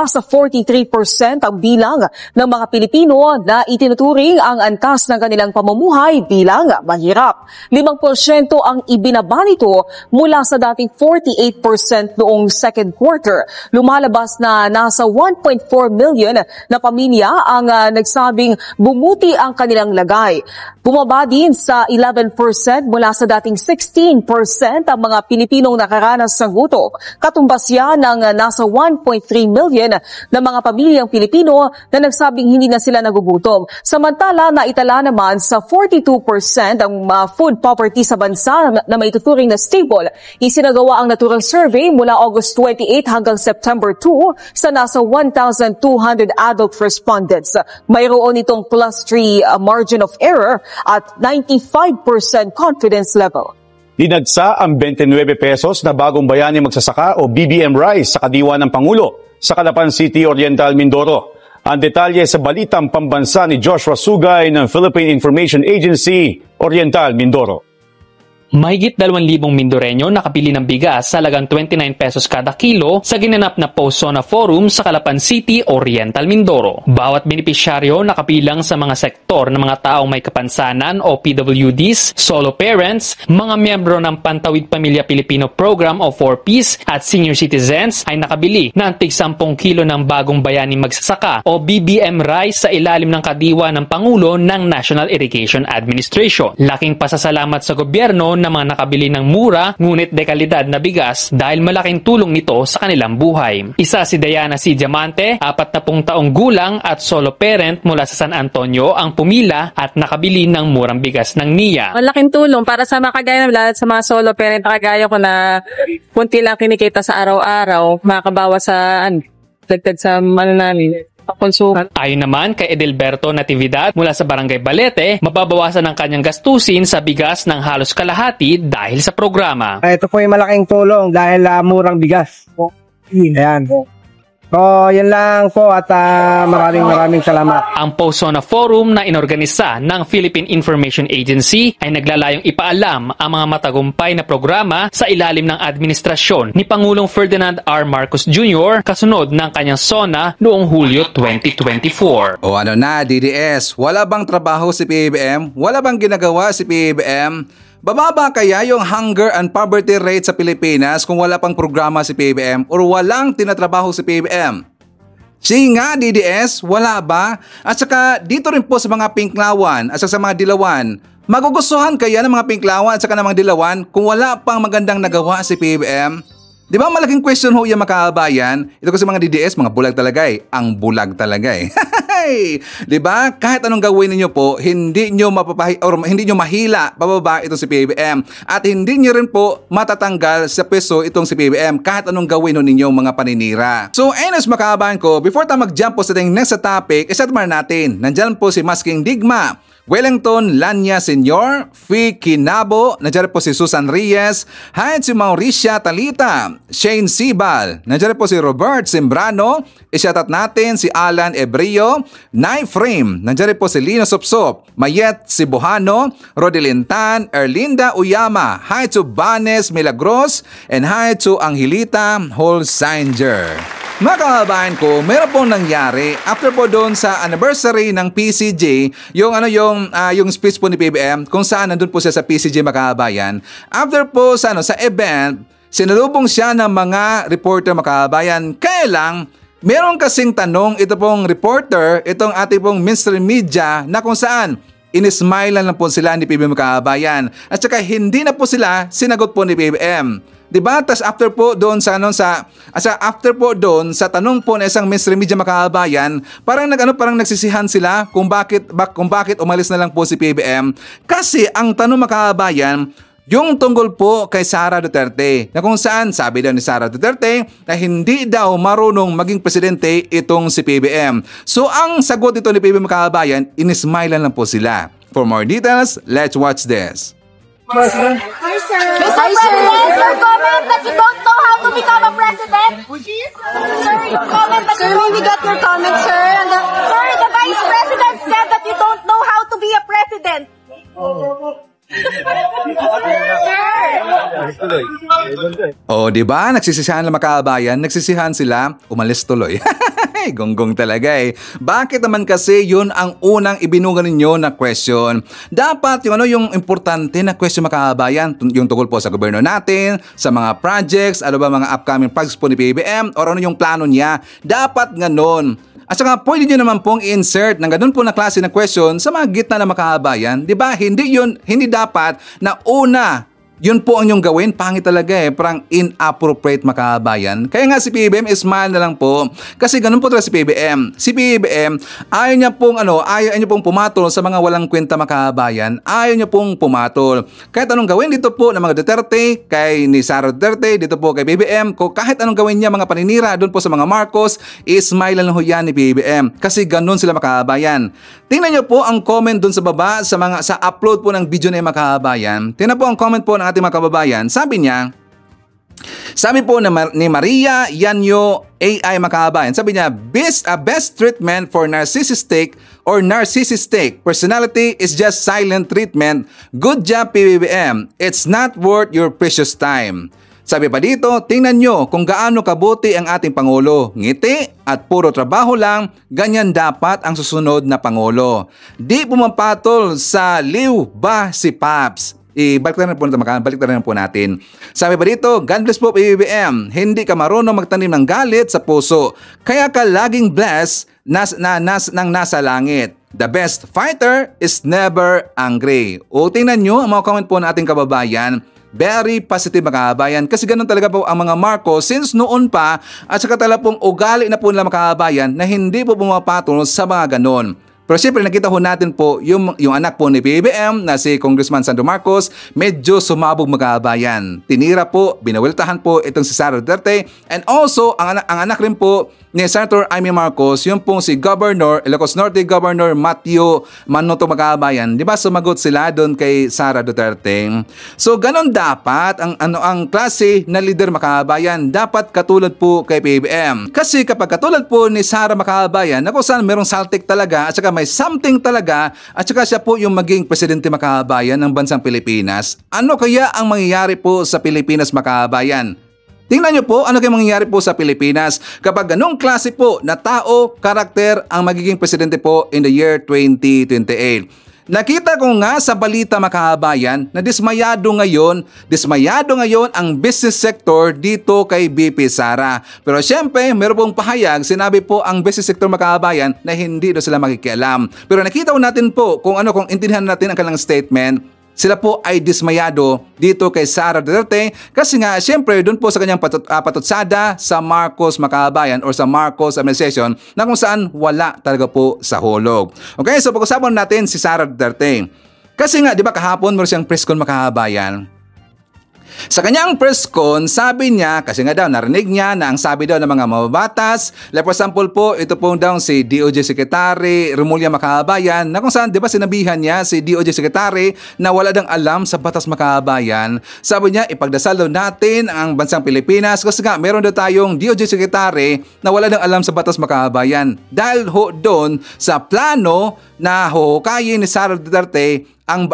sa 43% ang bilang ng mga Pilipino na itinuturing ang antas ng kanilang pamumuhay bilang mahirap. 5% ang ibinaba nito mula sa dating 48% noong second quarter. Lumalabas na nasa 1.4 million na pamilya ang nagsabing bumuti ang kanilang lagay. Bumaba din sa 11% mula sa dating 16% ang mga Pilipinong nakaranas ng gutom. Katumbas yan ng nasa 1.3 million na mga pamilyang Pilipino na nagsabing hindi na sila nagugutom. Samantala, naitala naman sa 42% ang food poverty sa bansa na maituturing na stable. Isinagawa ang naturang survey mula August 28 hanggang September 2 sa nasa 1,200 adult respondents. Mayroon itong +3 margin of error at 95% confidence level. Dinagsa ang 29 pesos na Bagong Bayani Magsasaka o BBM Rice sa kadiwa ng Pangulo sa Calapan City, Oriental, Mindoro. Ang detalye sa balitang pambansa ni Joshua Sugay ng Philippine Information Agency, Oriental, Mindoro. Mahigit 2,000 Mindoreño nakabili ng bigas sa halagang 29 pesos kada kilo sa ginanap na Post-Sona Forum sa Calapan City, Oriental Mindoro. Bawat benepisyaryo nakabilang sa mga sektor ng mga taong may kapansanan o PWDs, solo parents, mga miyembro ng Pantawid Pamilya Pilipino Program o 4Ps at senior citizens ay nakabili ng tig 10 kilo ng Bagong Bayani Magsasaka o BBM rice sa ilalim ng kadiwa ng Pangulo ng National Irrigation Administration. Laking pasasalamat sa gobyerno na mga nakabili ng mura ngunit dekalidad na bigas dahil malaking tulong nito sa kanilang buhay. Isa si Diana C. Diamante, 40 taong gulang at solo parent mula sa San Antonio ang pumila at nakabili ng murang bigas ng NIA. Malaking tulong para sa mga kagaya na sa mga solo parent na kagaya ko na punti lang kinikita sa araw-araw, makabawa sa dagdag sa namin. Ayon naman kay Edelberto Natividad mula sa Barangay Balete, mababawasan ang kanyang gastusin sa bigas ng halos kalahati dahil sa programa. Ito po yung malaking tulong dahil murang bigas. Ayan. So, yan lang po at maraming salamat. Ang Post-Sona Forum na inorganisa ng Philippine Information Agency ay naglalayong ipaalam ang mga matagumpay na programa sa ilalim ng administrasyon ni Pangulong Ferdinand R. Marcos Jr. kasunod ng kanyang SONA noong Hulyo 2024. O ano na, DDS, wala bang trabaho si PBBM? Wala bang ginagawa si PBBM? Bababa kaya yung hunger and poverty rate sa Pilipinas kung wala pang programa si PBBM or walang tinatrabaho si PBBM? Nga DDS, wala ba? At saka dito rin po sa mga Pinklawan at sa mga Dilawan, magugustuhan kaya ng mga Pinklawan at saka ng mga Dilawan kung wala pang magandang nagawa si PBBM? Di ba malaking question ho yung makabayan? Ito kasi mga DDS, mga bulag talaga eh. Ang bulag talaga eh. Di ba? Kahit anong gawin niyo po, hindi niyo hindi niyo mahila pababa itong si PBBM at hindi niyo rin po matatanggal sa peso itong si PBBM kahit anong gawin ninyo mga paninira. So, anyways makabayan ko, before tayo mag-jump po sa ating next topic, isetmar natin. Nandiyan po si Masking Digma, Wellington Lanya Sr., Fi Kinabo, nandiyan po si Susan Reyes, Hayat si Mauricia Talita, Shane Sibal, nandiyan po si Robert Sembrano, isyatat natin si Alan Ebrio, Nay Frame, nandiyan po si Lino Sopsop, Mayet Sibuhano, Rodelin Tan, Erlinda Uyama, hi to Banes Milagros, and hi to Angelita Holsinger. Mga kababayan ko, meron pong nangyari after po doon sa anniversary ng PCG, yung speech po ni PBBM kung saan nandun po siya sa PCG mga kababayan. After po sa event, sinalubong siya ng mga reporter mga kababayan. Kaya lang, meron kasing tanong ito pong reporter, itong ating pong mainstream media na kung saan inismile lang po sila ni PBBM mga kababayan. At saka hindi na po sila sinagot po ni PBBM. Diba? Tas after po doon sa tanong po na isang mainstream media makabayan, parang nagsisihan sila kung bakit umalis na lang po si PBBM. Kasi ang tanong makabayan, yung tungkol po kay Sara Duterte, na kung saan sabi daw ni Sara Duterte na hindi daw marunong maging presidente itong si PBBM. So ang sagot ito ni PBBM makabayan, inismile lang po sila. For more details, let's watch this. Hi, sir. Mr. President, your comment that you don't know how to become a president. Sir, your comment that you don't got your comment, sir. And sir, the Vice President said that you don't know how to be a president. Oh, di ba? Nagsisisihan lang makabayan, nagsisihan sila, umalis tuloy. Gonggong talaga eh. Bakit naman kasi yun ang unang ibinugan ninyo na question? Dapat yung importante na question makabayan, yung tungkol po sa gobyerno natin, sa mga projects, ano ba mga upcoming projects po ni PBBM, o ano yung plano niya. Dapat ganon. At saka pwede nyo naman pong i-insert ng ganun po na klase ng question sa mga gitna na makahabayan. Diba? Hindi dapat na una, yun po ang yung gawin. Pangit talaga eh. Parang inappropriate makahabayan. Kaya nga si PBBM, smile na lang po. Kasi ganun po talaga si PBBM. Si PBBM, ayaw niya pong pumatol sa mga walang kwenta makahabayan. Ayaw niya pong pumatol. Kahit anong gawin dito po ng mga Duterte, kay ni Sara Duterte, dito po kay PBBM, kahit anong gawin niya mga paninira doon po sa mga Marcos, smile lang ho yan ni PBBM. Kasi ganun sila makahabayan. Tingnan niyo po ang comment doon sa baba sa upload po ng video na yung makahabayan. Tingnan po ang comment po ng ating mga kababayan. Sabi niya, Sabi po ni Maria Yanyo AI Makabayan, sabi niya, best treatment for narcissistic personality is just silent treatment. Good job PBBM. It's not worth your precious time. Sabi pa dito, tingnan nyo kung gaano kabuti ang ating Pangulo. Ngiti at puro trabaho lang, ganyan dapat ang susunod na Pangulo. Di pumapatol sa liw ba si Paps? Balik na rin po natin. Sabi pa dito, God bless po PBBM. Hindi ka marunong magtanim ng galit sa puso. Kaya ka laging blessed nang nasa langit. The best fighter is never angry. O tingnan nyo ang mga comment po ng ating kababayan. Very positive mga kababayan. Kasi ganun talaga po ang mga Marcos since noon pa at saka talaga pong ugali na po nila mga kababayan na hindi po pumapatol sa mga ganon. Pero siyempre nakita ho natin po yung anak po ni PBBM na si Congressman Sandro Marcos medyo sumabog mga kababayan. Tinira po, binawiltahan po itong si Sara Duterte and also ang anak rin po ni Senator Amy Marcos, yung pong si Ilocos Norte Governor Matthew Manoto mga kababayan. Di ba sumagot sila doon kay Sara Duterte? So ganon dapat ang klase na leader mga kababayan, dapat katulad po kay PBBM. Kasi kapag katulad po ni Sara mga kababayan, na kung saan merong saltik talaga at saka may something talaga at saka siya po yung maging presidente mga kababayan ng bansang Pilipinas, ano kaya ang mangyayari po sa Pilipinas mga kababayan? Tingnan nyo po ano kaya mangyayari po sa Pilipinas kapag ganong klase po na tao, karakter ang magiging presidente po in the year 2028. Nakita ko nga sa balita mga kababayan na dismayado ngayon ang business sector dito kay BP Sara. Pero syempre, meron pong pahayag, sinabi po ang business sector mga kababayan na hindi daw sila makikialam. Pero nakita ko natin po kung intindihan natin ang kanilang statement. Sila po ay dismayado dito kay Sara Duterte kasi nga syempre doon po sa kanyang patutsada sa Marcos Makabayan or sa Marcos administration na kung saan wala talaga po sa hulog. Okay, so pag-usapan natin si Sara Duterte. Kasi nga, di ba kahapon meron siyang press con Makabayan? Sa kanyang press con, sabi niya, kasi nga daw narinig niya na ang sabi daw ng mga mababatas, like for example po, ito po daw si DOJ Secretary Remulla Makabayan, na kung saan, di ba sinabihan niya si DOJ Secretary na wala dang alam sa batas Makabayan. Sabi niya, ipagdasal daw natin ang bansang Pilipinas kasi nga meron daw tayong DOJ Secretary na wala dang alam sa batas Makabayan. Dahil ho doon sa plano na huhukayin ni Sara Duterte ang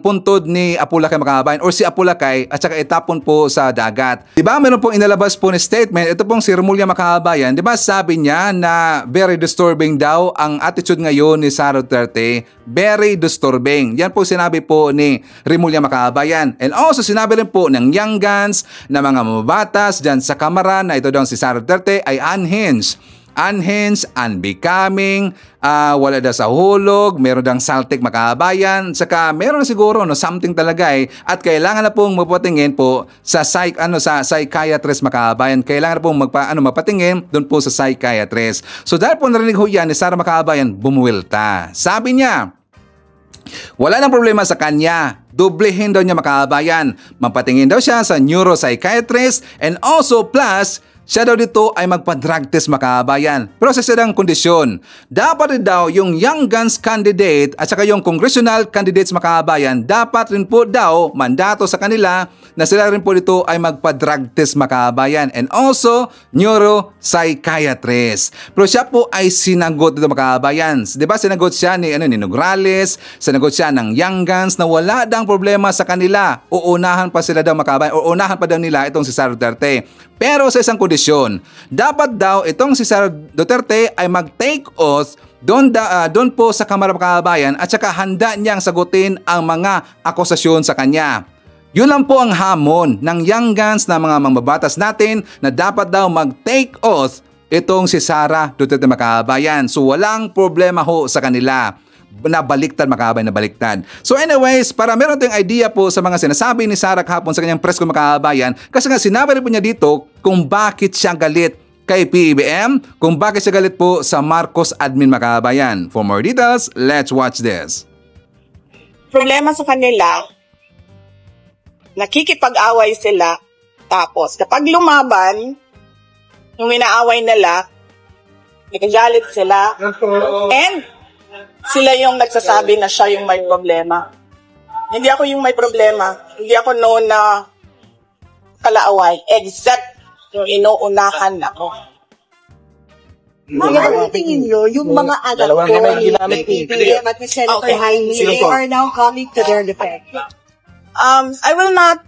puntod ni Apulacay Makabayan or si Apulacay at saka itapon po sa dagat. Diba meron pong inalabas po ni statement, ito pong si Remulla Makabayan, diba sabi niya na very disturbing daw ang attitude ngayon ni Sara Duterte, very disturbing. Yan po sinabi po ni Remulla Makabayan. And also sinabi rin po ng young guns na mga mababatas dyan sa Kamara na ito daw si Sara Duterte ay unhinged, unbecoming, wala daw sa hulog, meron daw saltik Makabayan, saka meron siguro something talaga at kailangan na pong mapatingin po sa psychiatrist Makabayan. Kailangan na pong mapatingin doon po sa psychiatrist. So dahil po narinig ho yan ni Sara Makabayan, bumuwilta. Sabi niya, wala nang problema sa kanya. Doblehin daw niya Makabayan. Mapatingin daw siya sa neuropsychiatrist and also plus siya daw dito ay magpa-drug test Makabayan. Pero sa isang kondisyon, dapat rin daw yung young guns candidate at saka yung congressional candidates Makabayan, dapat rin po daw mandato sa kanila na sila rin po dito ay magpa-drug test Makabayan and also neuropsychiatrist. Pero siya po ay sinagot dito Makabayan. Diba sinagot siya ni Nograles, sinagot siya ng young guns na wala dang problema sa kanila. Uunahan pa sila daw Makabayan o unahan pa daw nila itong si Sara Duterte. Pero sa isang kondisyon, dapat daw itong si Sara Duterte ay mag-take oath doon po sa Kamara Makabayan at saka handa niyang sagutin ang mga akusasyon sa kanya. Yun lang po ang hamon ng young guns na mga mambabatas natin na dapat daw mag-take oath itong si Sara Duterte Makabayan. So walang problema ho sa kanila. Nabaliktad Makabayan, nabaliktad. So anyways, para meron tayong idea po sa mga sinasabi ni Sara kahapon sa kanyang press con Makabayan, kasi nga sinabi rin po niya dito kung bakit siya galit kay PBBM, kung bakit siya galit po sa Marcos admin Makabayan. For more details, let's watch this. Problema sa kanila, nakikipag-away sila, tapos kapag lumaban, yung inaaway nila, nagagalit sila, and sila yung nagsasabi na siya yung may problema. Hindi ako yung may problema. Hindi ako known na kalaaway except yung inuunahan ako. Ma'am, tingin nyo, yung mga anak ko, ni BBM at ni Senator Jaime, they are now coming to their defense. I will not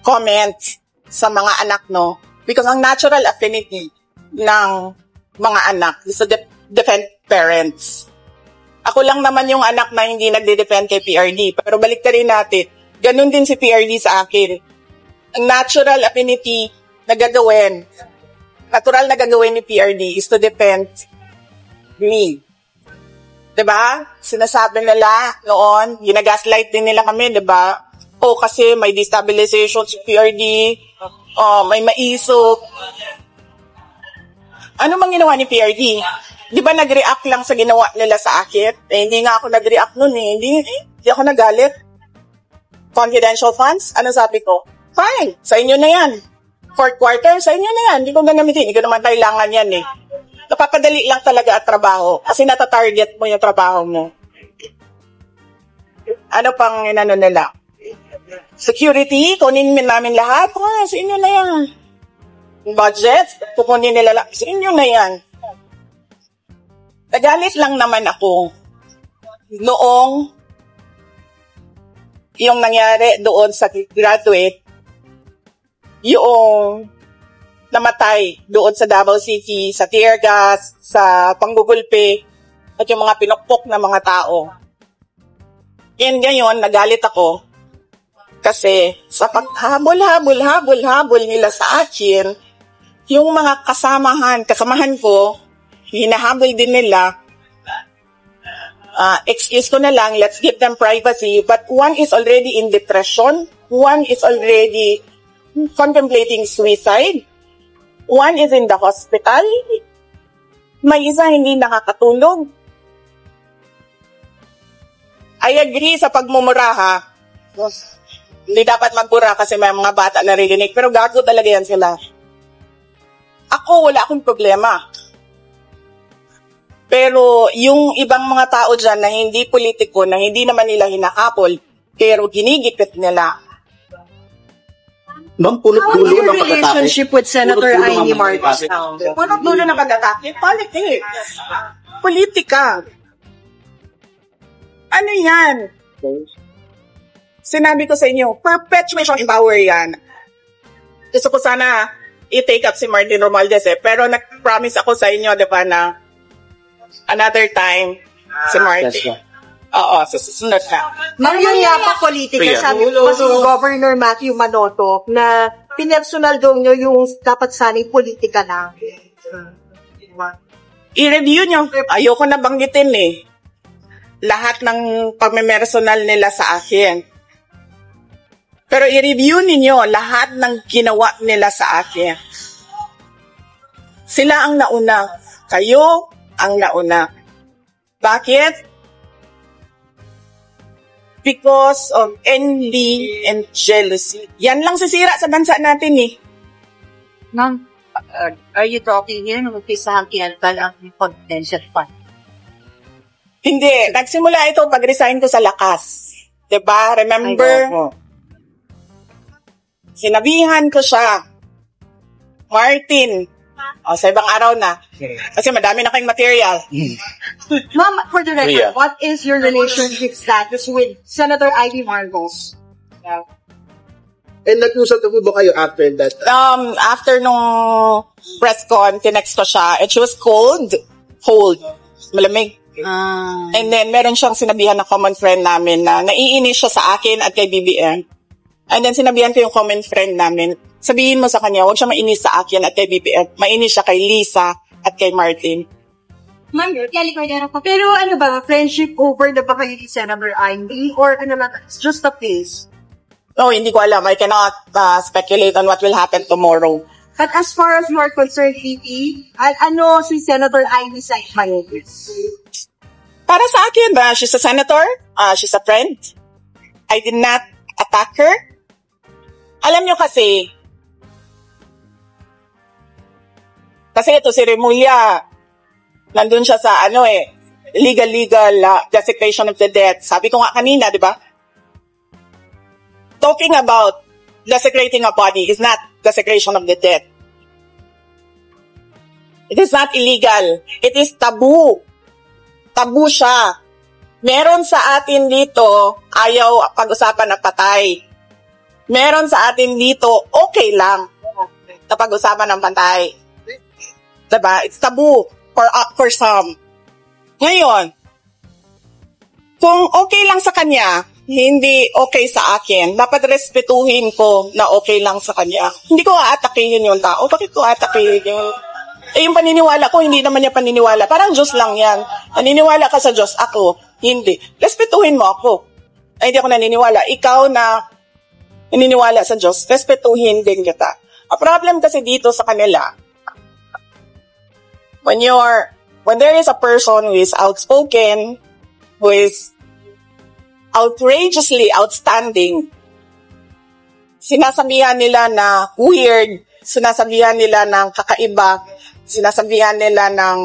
comment sa mga anak, no? Because ang natural affinity ng mga anak is to defend parents. Ako lang naman yung anak na hindi nagde-defend kay PRD. Pero balik rin natin, ganun din si PRD sa akin. Ang natural affinity na gagawin, natural na gagawin ni PRD is to defend me. Diba? Sinasabi nila noon, ginagaslight din nila kami, diba? O kasi may destabilization si PRD, may maisog. Ano bang ginawa ni PRD? Di ba nag-react lang sa ginawa nila sa akin? Hindi nga ako nag-react nun eh. Hindi ako nagalit. Confidential funds? Ano sabi ko? Fine, sa inyo na yan. Fourth quarter, sa inyo na yan. Hindi ko gagamitin. Hindi ko naman kailangan yan eh. Napapadali lang talaga at trabaho. Kasi natatarget mo yung trabaho mo. Ano pang inano nila? Security, kunin namin lahat. Sa inyo na yan. Budget, kukunin nila lang. Sa inyo na yan. Nagalit lang naman ako noong yung nangyari doon sa graduate, yung namatay doon sa Davao City, sa tear gas, sa panggugulpi, at yung mga pinukpok na mga tao. And ngayon, nagalit ako kasi sa paghabol nila sa akin, yung mga kasamahan ko, hinahabol din nila, excuse ko na lang, let's give them privacy, but one is already in depression, one is already contemplating suicide, one is in the hospital, may isa hindi nakakatulog. I agree sa pagmumura ha. Hindi dapat magmura kasi may mga bata narinig, pero gago talaga yan sila. Ako, wala akong problema. Pero yung ibang mga tao dyan na hindi politiko, na hindi naman nila hinakapol, pero ginigipit nila. Ma'am, punot-dulo ng pagkatake. Relationship with Senator Amy Marcos. Punot-dulo ng pagkatake? Politics. Politika. Ano yan? Sinabi ko sa inyo, perpetuation in power yan. Gusto ko sana i-take up si Martin Romualdez pero nag-promise ako sa inyo, di ba, na another time si Martin. Oo, susunod na. Ma'am, yun nga pa politika. Sabi ko si Governor Matthew Manotoc na pinersonal daw nyo yung dapat sanay politika na. I-review nyo. Ayoko na banggitin eh. Lahat ng pagmemersonal nila sa akin. Pero i-review ninyo lahat ng ginawa nila sa akin. Sila ang nauna. Kayo ang nauna. Bakit? Because of envy and jealousy. Yan lang sisira sa bansa natin eh. Ma'am, are you talking here ng umpisahan kinalkal ang confidential fund? Hindi. Nagsimula ito pag-resign ko sa Lakas. Diba? Remember? Sinabihan ko siya. Martin. Sa ibang araw na. Kasi madami na kayong material. Ma'am, for the record, what is your relationship status with Senator Amy Marcos? And nag-usap na po ba kayo after that? After nung press con, tinext ko siya. And she was cold. Malamig. And then, meron siyang sinabihan na common friend namin na naiinis siya sa akin at kay BBM. And then, sinabihan ko yung common friend namin, sabihin mo sa kanya, huwag siya mainis sa akin at kay BBM. Mainis siya kay Lisa at kay Martin. Ma'am, Kelly Cordero po. Pero ano ba, friendship over na ba kayo ni Senator Amy? Or ano lang, it's just a phase? No, hindi ko alam. I cannot speculate on what will happen tomorrow. But as far as you are concerned, VP, ano si Senator Amy sa inyo? Para sa akin ba, she's a senator, she's a friend. I did not attack her. Alam nyo kasi ito si Remulla, nandun siya sa legal justification of the death. Sabi ko nga kanina, di ba? Talking about desecrating a body is not desecration of the dead. It is not illegal. It is taboo. Tabu siya. Meron sa atin dito, ayaw pag-usapan ng patay. Meron sa atin dito, okay lang na pag-usapan ng patay. Diba? It's taboo for some. Ngayon, kung okay lang sa kanya, hindi okay sa akin, dapat respetuhin ko na okay lang sa kanya. Hindi ko aatakihin yung tao. Bakit ko aatakihin yung... yung paniniwala ko, hindi naman niya paniniwala. Parang Diyos lang yan. Naniniwala ka sa Diyos, ako, hindi. Respetuhin mo ako. Ay, hindi ako naniniwala. Ikaw na naniniwala sa Diyos, respetuhin din kita. A problem kasi dito sa kanila, when there is a person who is outspoken, who is outrageously outstanding, sinasabihan nila na weird, sinasabihan nila ng kakaiba, sinasabihan nila ng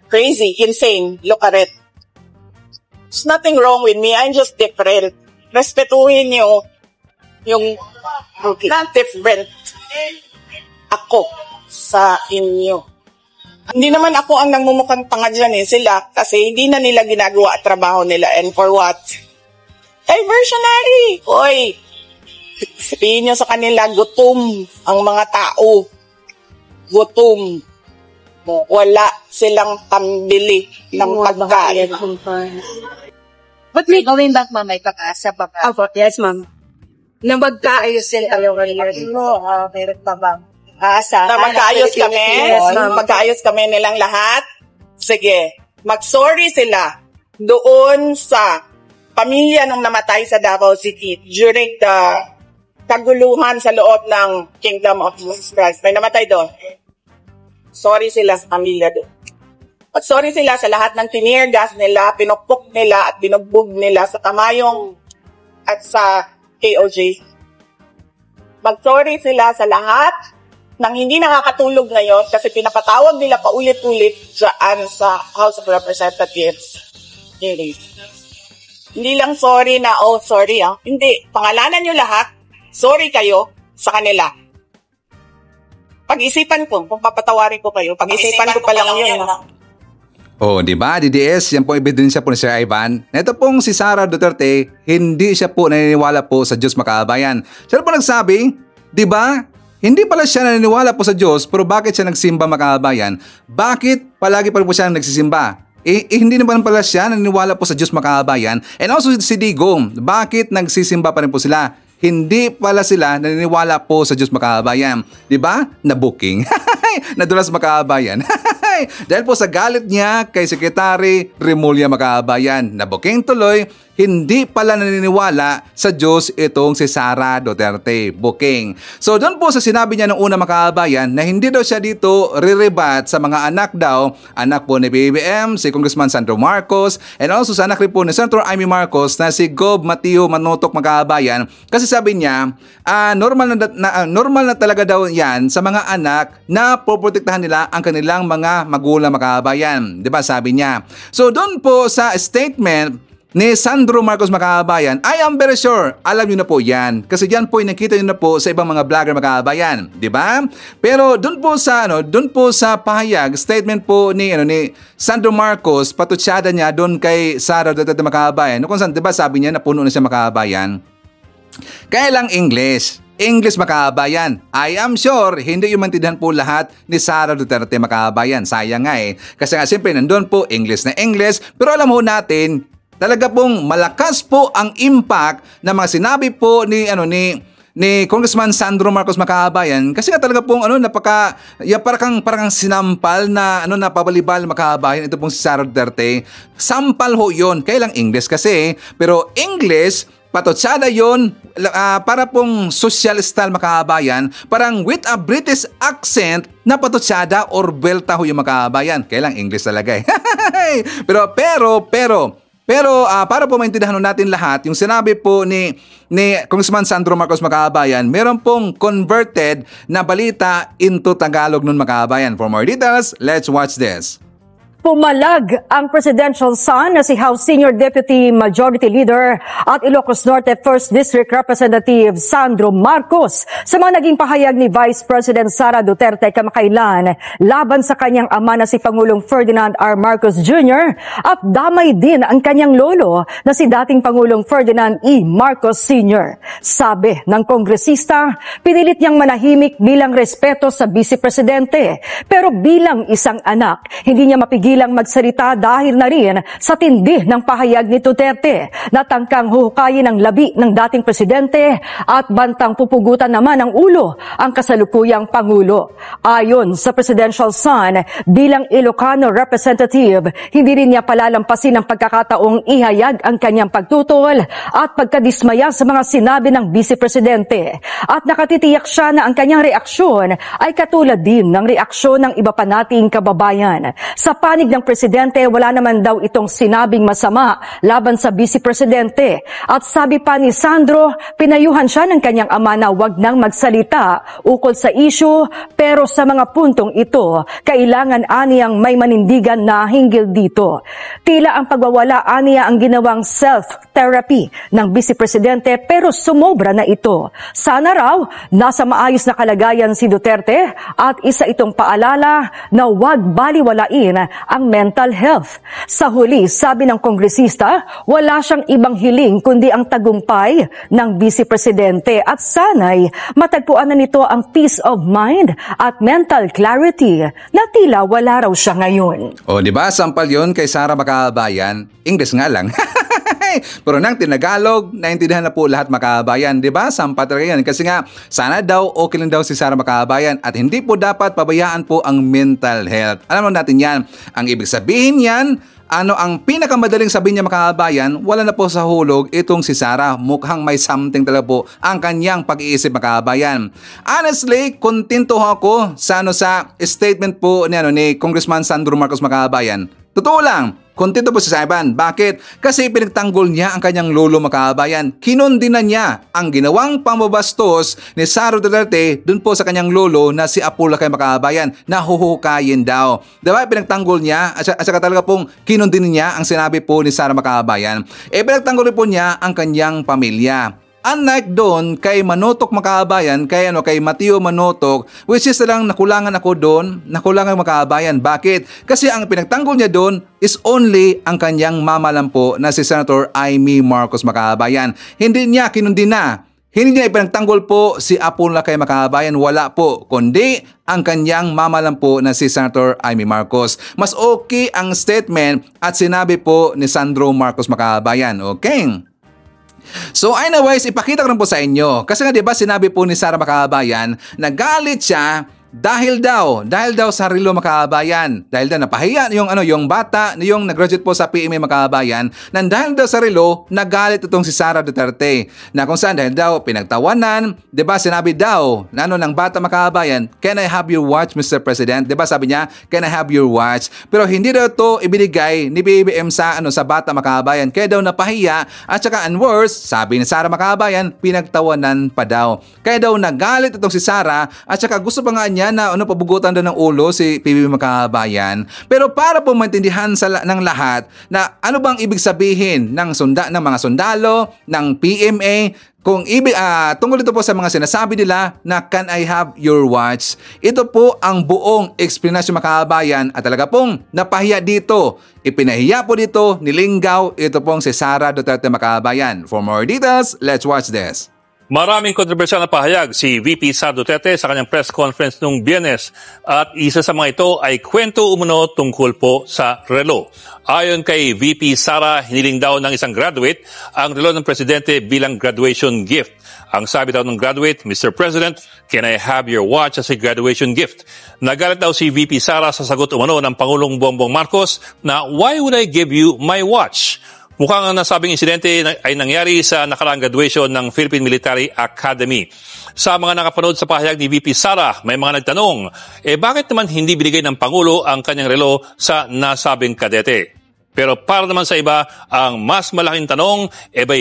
crazy, insane, look at it. There's nothing wrong with me, I'm just different. Respetuhin niyo yung not different ako sa inyo. Hindi naman ako ang nangmumukhang tanga dyan sila kasi hindi na nila ginagawa at trabaho nila. And for what? Diversionary! Oy! Sabihin nyo sa kanila, gutom ang mga tao. Gutom. Wala silang pambili ng pagkain. But may going back, ma'am, may pag-asa pa ba? Yes, ma'am. Na magkaayos sila kayo kanina. Meron pa bang? Na magkaayos kami? Yes, magkaayos kami nilang lahat? Sige. Mag-sorry sila doon sa pamilya nung namatay sa Davao City during the kaguluhan sa loob ng Kingdom of Jesus Christ. May namatay doon. Sorry sila sa pamilya doon. Mag-sorry sila sa lahat ng tinirgas nila, pinupok nila at binugbog nila sa Kamayong at sa KOJ. Mag-sorry sila sa lahat nang hindi nakakatulog ngayon kasi pinapatawag nila paulit-ulit dyan sa House of Representatives. Hindi lang sorry na, sorry Hindi. Pangalanan nyo lahat. Sorry kayo sa kanila. Pag-isipan ko, kung papatawarin ko kayo, pag-isipan ko pa lang yun. Di ba? DDS, yan po ebidensya po ni Sir Ivan. Ito pong si Sara Duterte, hindi siya po naniniwala po sa Diyos makabayan. Siya po nagsabi, di ba? Hindi pala siya naniniwala po sa Diyos, pero bakit siya nagsimba makabayan? Bakit palagi pa rin po siya nagsisimba? Hindi naman pala siya naniniwala po sa Diyos makabayan. And also si Digong, bakit nagsisimba pa rin po sila? Hindi pala sila naniniwala po sa Diyos makabayan. Di ba? Na-booking. Nadulas makabayan. Dahil po sa galit niya kay Secretary Remulla Makabayan, na-booking tuloy, hindi pala naniniwala sa Diyos itong si Sara Duterte. Booking. So doon po sa sinabi niya nung una Makabayan na hindi daw siya dito re-rebat sa mga anak daw, anak po ni BBM, si Congressman Sandro Marcos, and also sa anak rin po ni Senator Amy Marcos na si Gob Mateo Manutok Makabayan. Kasi sabi niya, normal na talaga daw yan sa mga anak na poprotektahan nila ang kanilang mga magulang Makabayan. Diba sabi niya? So doon po sa statement ni Sandro Marcos Makabayan, I am very sure, alam nyo na po yan. Kasi yan po nakita nyo na po sa ibang mga vlogger Makabayan, di ba? Pero doon po sa pahayag, statement po ni Sandro Marcos, patutsada niya doon kay Sara Duterte Makabayan. No, kung saan, di ba sabi niya na puno na siya Makabayan? Kaya lang English Makabayan. I am sure, hindi yung maintindihan po lahat ni Sara Duterte Makabayan. Sayang nga Kasi nga siyempre nandun po English na English, pero alam ho natin, talaga pong malakas po ang impact na mga sinabi po ni Congressman Sandro Marcos Makabayan kasi nga talaga pong parang sinampal na napabalibal Makabayan ito pong si Sara Duterte. Sampal ho 'yon. Kailang English kasi, pero English patotsada 'yon para pong social style Makabayan, parang with a British accent na patotsada or belta ho yung Makabayan. Kailang English talaga Pero para po maintindihan natin lahat, yung sinabi po ni Congressman Sandro Marcos Makabayan, meron pong converted na balita into Tagalog nun Makabayan. For more details, let's watch this. Pumalag ang presidential son na si House Senior Deputy Majority Leader at Ilocos Norte 1st District Representative Sandro Marcos sa mga naging pahayag ni Vice President Sara Duterte kamakailan laban sa kanyang ama na si Pangulong Ferdinand R. Marcos Jr. at damay din ang kanyang lolo na si dating Pangulong Ferdinand E. Marcos Sr. Sabi ng kongresista, pinilit niyang manahimik bilang respeto sa Vice Presidente, pero bilang isang anak, hindi niya mapigil ilang magsalita dahil na rin sa tindi ng pahayag ni Duterte na tangkang huhukayin ang labi ng dating presidente at bantang pupugutan naman ng ulo ang kasalukuyang Pangulo. Ayon sa presidential son, bilang Ilocano representative, hindi rin niya palalampasin ang pagkakataong ihayag ang kanyang pagtutol at pagkadismaya sa mga sinabi ng Vice Presidente. At nakatitiyak siya na ang kanyang reaksyon ay katulad din ng reaksyon ng iba pa nating kababayan. Sa panig ng presidente, wala naman daw itong sinabing masama laban sa Vice Presidente. At sabi pa ni Sandro, pinayuhan siya ng kanyang ama na wag nang magsalita ukol sa issue, pero sa mga puntong ito, kailangan aniyang may manindigan na hinggil dito. Tila ang pagwawala aniya ang ginawang self-therapy ng Vice Presidente, pero sumobra na ito. Sana raw, nasa maayos na kalagayan si Duterte at isa itong paalala na wag baliwalain ang mental health. Sa huli, sabi ng kongresista, wala siyang ibang hiling kundi ang tagumpay ng Vice Presidente at sana'y matagpuan na nito ang peace of mind at mental clarity na tila wala raw siya ngayon. O, di ba? Sampal yun kay Sara Makabayan. English nga lang. Pero nang tinagalog, naintindihan na po lahat Makabayan, di ba? Sampa talaga yan. Kasi nga, sana daw okay lang daw si Sara Makabayan at hindi po dapat pabayaan po ang mental health. Alam mo natin yan. Ang ibig sabihin yan, ang pinakamadaling sabihin niya Makabayan, wala na po sa hulog itong si Sara. Mukhang may something talaga po ang kanyang pag-iisip Makabayan. Honestly, kontento ako sa statement po ni Congressman Sandro Marcos Makabayan. Totoo lang, kontento po si Saiban. Bakit? Kasi pinagtanggol niya ang kanyang lolo Makabayan. Kinundi na niya ang ginawang pambabastos ni Sara Duterte dun po sa kanyang lolo na si Apolacay Makabayan na huhukayin daw. Diba? Pinagtanggol niya at saka talaga pong kinundi niya ang sinabi po ni Sara Makabayan. Pinagtanggol rin po niya ang kanyang pamilya. Unlike doon kay Manotok Makabayan, kay Mateo Manotok, which is lang nakulangan ako doon, nakulangan Makabayan. Bakit? Kasi ang pinagtanggol niya doon is only ang kanyang mama lang po na si Senator Amy Marcos Makabayan. Hindi niya kinundi na. Hindi niya ipinagtanggol po si Apolacay Makabayan, wala po, kundi ang kanyang mama lang po na si Senator Amy Marcos. Mas okay ang statement at sinabi po ni Sandro Marcos Makabayan. Okay? So anyways, ipakita ko rin po sa inyo. Kasi nga diba sinabi po ni Sara Makabayan na galit siya dahil daw sa relo Makabayan. Dahil daw napahiya yung bata, yung nag-graduate po sa PMA Makabayan, nang dahil daw sa relo, nagalit itong si Sara Duterte. Na kung saan dahil daw pinagtawanan, 'di ba sinabi daw ng bata Makabayan, "Can I have your watch, Mr. President?" 'Di ba sabi niya, "Can I have your watch?" Pero hindi daw to ibinigay ni BBM sa bata Makabayan. Kaya daw napahiya at saka and worse, sabi ni Sara Makabayan, pinagtawanan pa daw. Kaya daw nagalit itong si Sara at saka gusto pa nga niya na pabugutan doon ng ulo si PBB Makabayan. Pero para po maintindihan ng lahat na ano bang ibig sabihin ng mga sundalo, ng PMA, kung tungkol ito po sa mga sinasabi nila na "Can I have your watch?" Ito po ang buong explanation Makabayan at talaga pong napahiya dito. Ipinahiya po dito, nilinggaw ito pong si Sara Duterte Makabayan. For more details, let's watch this. Maraming kontrobersyal na pahayag si VP Sara Duterte sa kanyang press conference noong Biyernes at isa sa mga ito ay kwento umuno tungkol po sa relo. Ayon kay VP Sara, hiniling daw ng isang graduate ang relo ng presidente bilang graduation gift. Ang sabi daw ng graduate, "Mr. President, can I have your watch as a graduation gift?" Nagalit daw si VP Sara sa sagot umano ng Pangulong Bongbong Marcos na "Why would I give you my watch?" Mukhang ang nasabing insidente ay nangyari sa nakaraang graduation ng Philippine Military Academy. Sa mga nakapanood sa pahayag ni VP Sara, may mga nagtanong, bakit naman hindi binigay ng Pangulo ang kanyang relo sa nasabing kadete? Pero para naman sa iba, ang mas malaking tanong,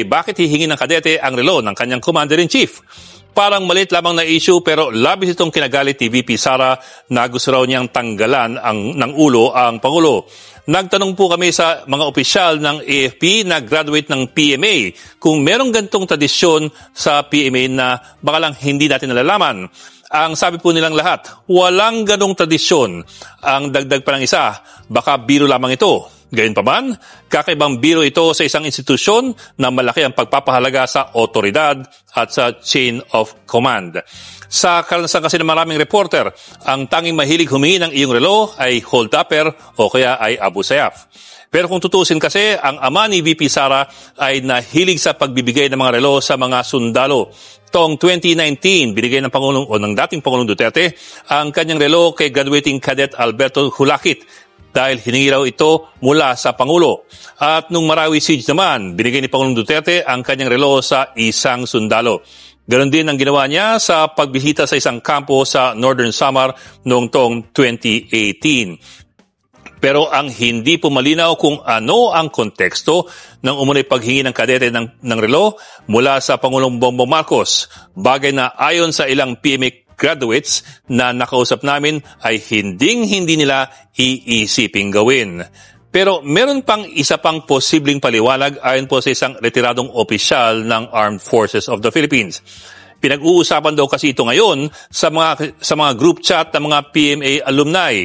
bakit hihingi ng kadete ang relo ng kanyang Commander-in-Chief? Parang maliit lamang na issue pero labis itong kinagalit ni VP Sara na gusto raw niyang tanggalan ng ulo ang Pangulo. Nagtanong po kami sa mga opisyal ng AFP na graduate ng PMA kung merong gantong tradisyon sa PMA na baka lang hindi natin nalalaman. Ang sabi po nilang lahat, walang ganong tradisyon. Ang dagdag pa ng isa, baka biro lamang ito. Gayunpaman, kakaibang biro ito sa isang institusyon na malaki ang pagpapahalaga sa otoridad at sa chain of command. Sa karanasan kasi ng maraming reporter, ang tanging mahilig humingi ng iyong relo ay hold-upper o kaya ay Abu Sayyaf. Pero kung tutusin kasi, ang ama ni VP Sara ay nahilig sa pagbibigay ng mga relo sa mga sundalo. Taong 2019, binigay ng Pangulong o ng dating Pangulong Duterte ang kanyang relo kay graduating cadet Alberto Hulakit dahil hiningi raw ito mula sa Pangulo. At nung Marawi Siege naman, binigay ni Pangulong Duterte ang kanyang relo sa isang sundalo. Ganon din ang ginawa niya sa pagbisita sa isang kampo sa Northern Samar noong taong 2018. Pero ang hindi po malinaw kung ano ang konteksto ng umunay paghingi ng kadete ng relo mula sa Pangulong Bongbong Marcos. Bagay na ayon sa ilang PMA graduates na nakausap namin ay hindi nila iisiping gawin. Pero meron pang isa pang posibleng paliwanag ayon po sa isang retiradong opisyal ng Armed Forces of the Philippines. Pinag-uusapan daw kasi ito ngayon sa mga group chat ng mga PMA alumni.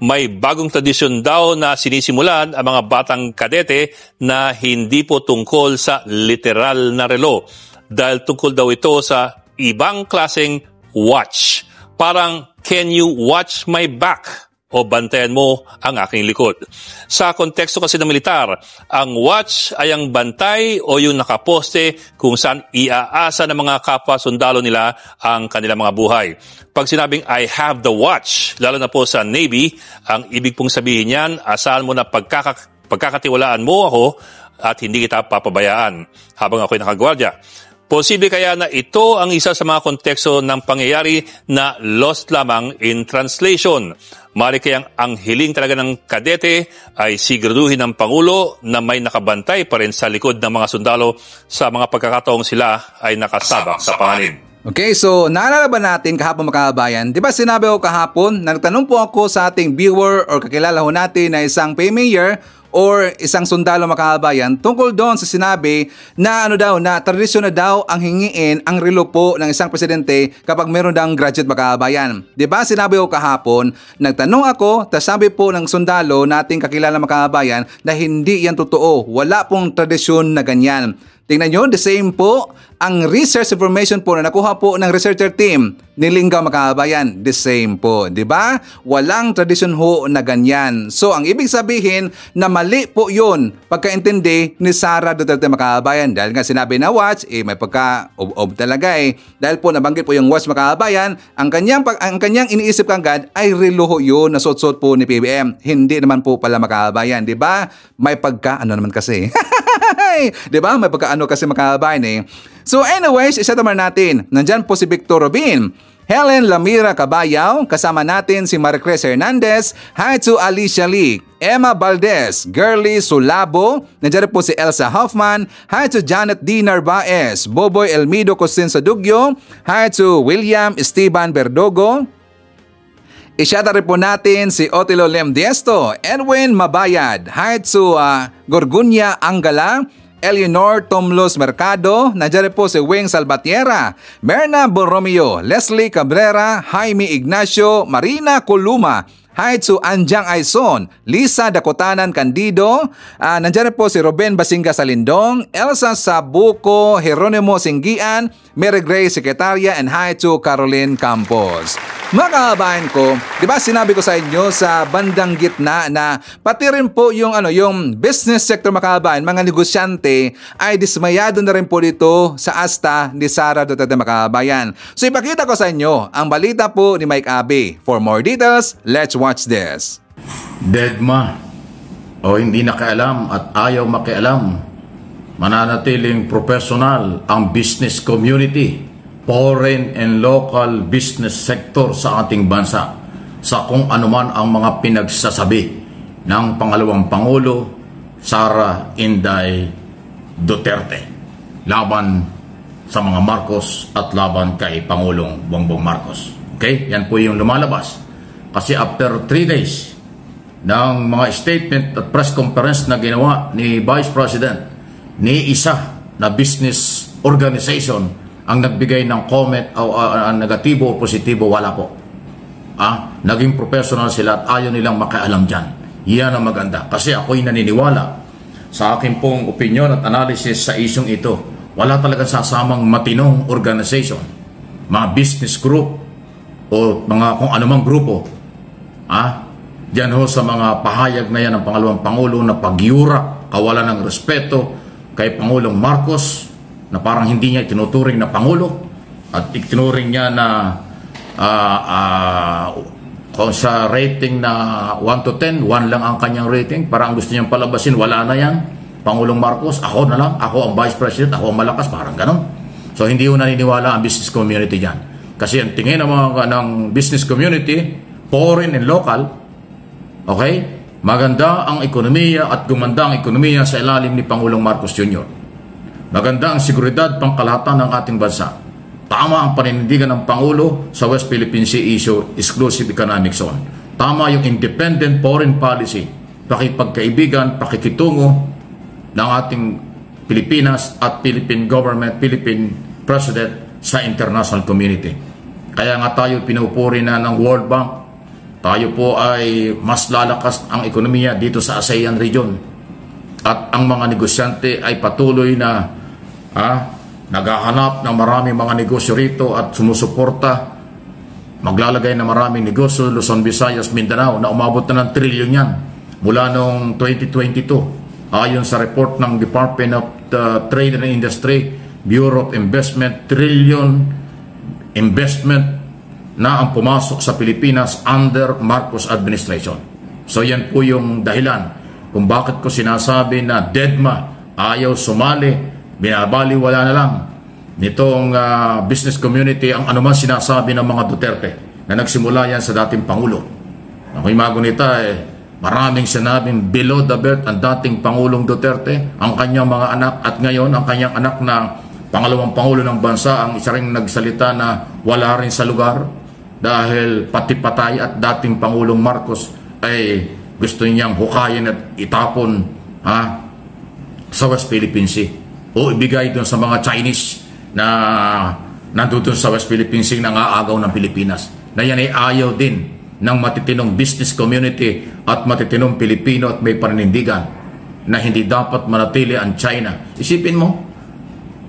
May bagong tradisyon daw na sinisimulan ang mga batang kadete na hindi po tungkol sa literal na relo. Dahil tungkol daw ito sa ibang klaseng watch. Parang, can you watch my back? O bantayan mo ang aking likod. Sa konteksto kasi ng militar, ang watch ay ang bantay o yung nakaposte kung saan iaasa ng mga kapwa sundalo nila ang kanilang mga buhay. Pag sinabing I have the watch, lalo na po sa Navy, ang ibig pong sabihin niyan, asahan mo na pagkakatiwalaan mo ako at hindi kita papabayaan habang ako'y nakagwardya. Posible kaya na ito ang isa sa mga konteksto ng pangyayari na lost lamang in translation. Mari kayang ang hiling talaga ng kadete ay siguraduhin ng Pangulo na may nakabantay pa rin sa likod ng mga sundalo sa mga pagkakataong sila ay nakasabak sa panganib. Okay, so naalala ba natin kahapon mga kabayan? Di ba sinabi ko kahapon, nagtanong po ako sa ating viewer or kakilala ho natin na isang PMAyer or isang sundalo makabayan tungkol doon sa sinabi na na tradisyon na daw ang hingiin ang relo po ng isang presidente kapag meron daw graduate makabayan. Diba sinabi ko kahapon, nagtanong ako, tapos sabi po ng sundalo nating kakilala makabayan na hindi yan totoo, wala pong tradisyon na ganyan. Tingnan nyo, the same po ang research information po na nakuha po ng researcher team ni Linggaw makabayan. The same po, di ba? Walang tradisyon ho na ganyan. So, ang ibig sabihin na mali po yun pagkaintindi ni Sara Duterte makabayan. Dahil nga sinabi na watch, may pagka-ob talaga Dahil po nabanggit po yung watch makabayan, ang kanyang iniisip kagad ay relo yun na suot-suot po ni PBM. Hindi naman po pala makabayan, di ba? May pagka-ano naman kasi. Di ba? May pagka-ano kasi makabayan So anyways, isa naman natin. Nandyan po si Victor Robin, Helen Lamira Cabayao, kasama natin si Maricruz Hernandez, hi to Alicia Lee, Emma Valdez, Girly Sulabo, nandiyan po si Elsa Hoffman, hi to Janet D. Narvaez, Boboy Elmido Cosin Sadugyo, hi to William Esteban Verdogo. Isyata rin po natin si Otilo Lem Diesto, Edwin Mabayad, hi to Gorgunya Angala, Eleanor Tomlos Mercado, nandiyan po si Wing Salvatierra, Merna Borromeo, Leslie Cabrera, Jaime Ignacio, Marina Columa, hi to Anjang Aison, Lisa Dakotanan Candido, nandiyan po si Ruben Basinga Salindong, Elsa Sabuco, Jeronimo Singgian, Mary Grace Secretaria, and hi to Caroline Campos. Mga kababayan ko, di ba sinabi ko sa inyo sa bandang gitna na pati rin po yung business sector mga kababayan, mga negosyante ay dismayado na rin po dito sa asta ni Sara Duterte mga kababayan. So ipakita ko sa inyo ang balita po ni Mike Abe. For more details, let's watch this. Deadma o hindi nakialam at ayaw makialam, mananatiling professional ang business community, foreign and local business sector sa ating bansa sa kung anuman ang mga pinagsasabi ng pangalawang Pangulo Sara Inday Duterte laban sa mga Marcos at laban kay Pangulong Bongbong Marcos. Okay? Yan po yung lumalabas. Kasi after 3 days ng mga statement at press conference na ginawa ni Vice President, ni isa na business organization ang nagbigay ng comment o negatibo o positibo, wala po. Naging professional sila at ayaw nilang makialam dyan. Yan ang maganda. Kasi ako'y naniniwala sa akin pong opinion at analysis sa isyong ito. Wala talagang sasamang matinong organization, mga business group o mga kung anumang grupo. Diyan ho sa mga pahayag na yan ng pangalawang Pangulo na pagyura, kawalan ng respeto kay Pangulong Marcos na parang hindi niya itinuturing na Pangulo at itinuring niya na kung sa rating na 1 to 10, 1 lang ang kanyang rating. Parang gusto niyang palabasin, wala na yan. Pangulong Marcos, ako na lang, ako ang Vice President, ako ang malakas, parang ganon. So hindi ko naniniwala ang business community dyan. Kasi ang tingin ng business community, foreign and local, okay, maganda ang ekonomiya at gumanda ang ekonomiya sa ilalim ni Pangulong Marcos Jr. Maganda ang seguridad pangkalahatan ng ating bansa. Tama ang paninindigan ng Pangulo sa West Philippine Sea issue, exclusive economic zone. Tama yung independent foreign policy, pakipagkaibigan, pakikitungo ng ating Pilipinas at Philippine government, Philippine President sa international community. Kaya nga tayo pinupuri na ng World Bank. Tayo po ay mas lalakas ang ekonomiya dito sa ASEAN region. At ang mga negosyante ay patuloy na naghahanap ng maraming mga negosyo rito at sumusuporta. Maglalagay na maraming negosyo, Luzon, Visayas, Mindanao, na umabot na ng trilyon yan mula noong 2022. Ayon sa report ng Department of Trade and Industry, Bureau of Investment, trillion investment na ang pumasok sa Pilipinas under Marcos administration. So yan po yung dahilan kung bakit ko sinasabi na DEDMA ayaw sumali, binabaliwala na lang nitong business community ang anuman sinasabi ng mga Duterte na nagsimula yan sa dating Pangulo. Ako'y magunita maraming sinabing below the belt ang dating Pangulong Duterte, ang kanyang mga anak at ngayon ang kanyang anak na pangalawang Pangulo ng bansa ang isa ring nagsalita na wala rin sa lugar dahil pati patay at dating Pangulong Marcos ay gusto niyang hukayin at itapon sa West Philippine Sea o ibigay doon sa mga Chinese na nandun sa West Philippine Sea na aagaw ng Pilipinas. Na yan ay ayaw din ng matitinong business community at matitinong Pilipino at may paninindigan na hindi dapat manatili ang China. Isipin mo,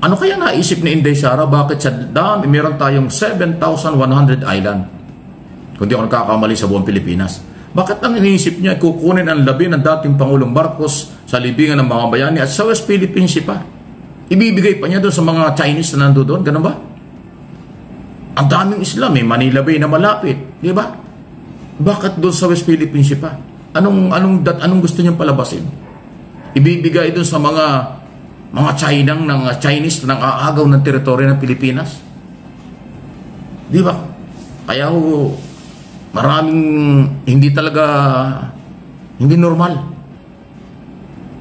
ano kaya naisip ni Inday Sara? Bakit sa dami meron tayong 7,100 island? Kung di ako nagkakamali sa buong Pilipinas. Bakit ang iniisip niya kukunin ang labi ng dating Pangulong Marcos sa libingan ng mga bayani at sa West Philippine Sea pa? Ibibigay pa niya doon sa mga Chinese na nando doon? Ganun ba? Ang daming Islam, Manila Bay na malapit. Di ba? Bakit doon sa West Philippine Sea pa? Anong gusto niyang palabasin? Ibibigay doon sa mga Chinese na aagaw ng teritoryo ng Pilipinas? Di ba? Kaya maraming hindi normal.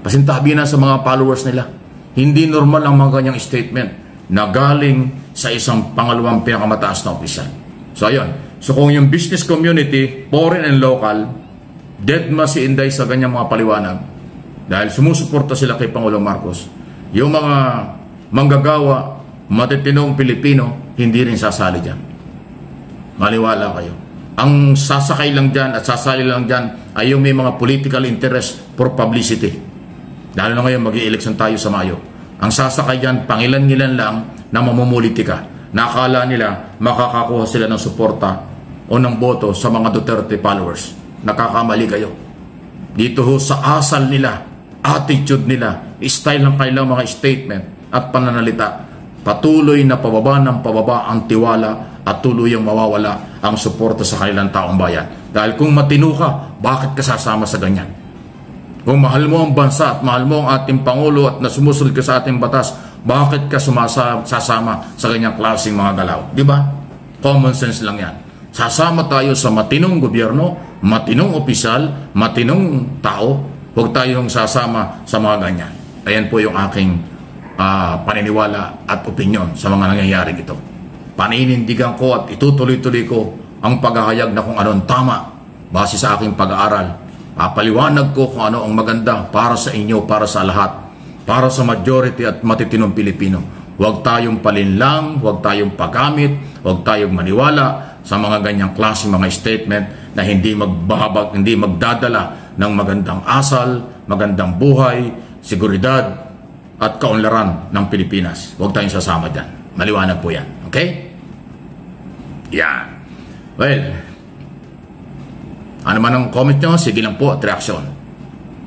Pasintabi na sa mga followers nila. Hindi normal ang mga kanyang statement na galing sa isang pangalawang pinakamataas na opisyal. So ayun. So kung yung business community, foreign and local, deadma si Inday sa ganyang mga paliwanag dahil sumusuporta sila kay Pangulong Marcos. Yung mga manggagawa, matitinong Pilipino, hindi rin sasali dyan. Maliwala kayo. Ang sasakay lang dyan at sasali lang dyan ay yung may mga political interest for publicity. Lalo na ngayon mag-i-election tayo sa Mayo. Ang sasakay dyan, pangilan-ngilan lang na mamumulitika. Nakala nila makakakuha sila ng suporta o ng boto sa mga Duterte followers. Nakakamali kayo. Dito ho sa asal nila, attitude nila, style ng kailang mga statement at pananalita, patuloy na pababa ng pababa ang tiwala at tuluyang mawawala ang suporta sa kanilang taong bayan. Dahil kung matino ka, bakit ka sasama sa ganyan? Kung mahal mo ang bansa at mahal mo ang ating Pangulo at nasumusunod ka sa ating batas, bakit ka sasama sa ganyang klaseng mga galaw? Di ba? Common sense lang yan. Sasama tayo sa matinong gobyerno, matinong opisyal, matinong tao. Huwag tayong sasama sa mga ganyan. Ayan po yung aking paniniwala at opinyon sa mga nangyayari ito. Paninindigan ko at itutuloy-tuloy ko ang paghahayag na kung ano ang tama base sa aking pag-aaral. Papaliwanag ko kung ano ang maganda para sa inyo, para sa lahat, para sa majority at matitinong Pilipino. Huwag tayong palinlang, huwag tayong paggamit, huwag tayong maniwala sa mga ganyang klase mga statement na hindi magdadala ng magandang asal, magandang buhay, seguridad at kaunlaran ng Pilipinas. Huwag tayong sasama dyan. Maliwanag po yan. Okay? Yan. Well, ano man ang comment nyo, sige lang po at reaksyon.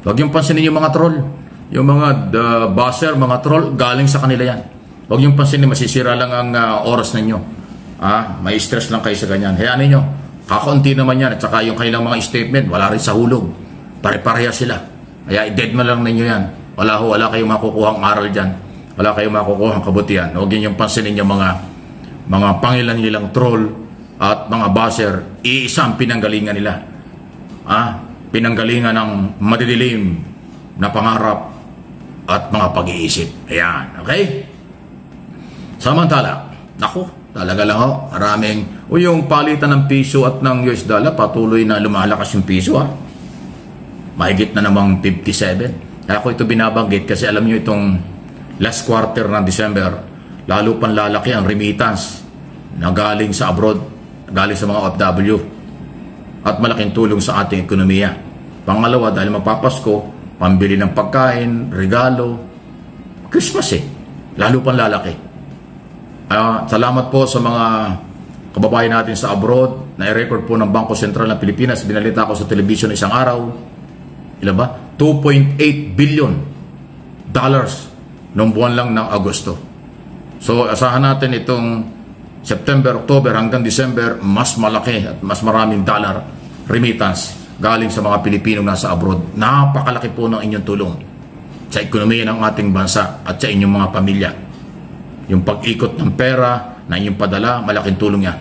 Huwag yung pansinin yung mga troll. Yung mga buzzer, mga troll, galing sa kanila yan. Huwag yung pansinin, masisira lang ang oras ninyo. May stress lang kayo sa ganyan. Hayaan ninyo, kakaunti naman yan. At saka yung kanilang mga statement, wala rin sa hulog. Pare-pareha sila. Kaya i-dead mo lang ninyo yan. Wala kayong makukuhang aral dyan. Wala kayong makukuhang kabutihan. Huwag yung pansinin yung mga pangilan-ilang troll at mga buzzer. Iisa ang pinanggalingan nila. Pinanggalingan ng madidilim na pangarap at mga pag-iisip. Ayan, okay? Samantala, naku, talaga lang maraming, yung palitan ng piso at ng US dollar, patuloy na lumalakas yung piso mahigit na namang 57. Ako ito binabanggit kasi alam nyo itong last quarter ng December, lalo pang lalaki ang remittance na galing sa abroad, galing sa mga OFW at malaking tulong sa ating ekonomiya. Pangalawa, dahil magpapasko, pambili ng pagkain, regalo, Christmas lalo pang lalaki. Salamat po sa mga kababayan natin sa abroad na i-record po ng Bangko Sentral ng Pilipinas. Binalita ko sa television isang araw. Ilan ba? $2.8 billion noong buwan lang ng Agosto. So asahan natin itong September, October hanggang December, mas malaki at mas maraming dollar remittance galing sa mga Pilipino nasa abroad. Napakalaki po ng inyong tulong sa ekonomiya ng ating bansa at sa inyong mga pamilya. Yung pag-ikot ng pera na inyong padala, malaking tulong yan.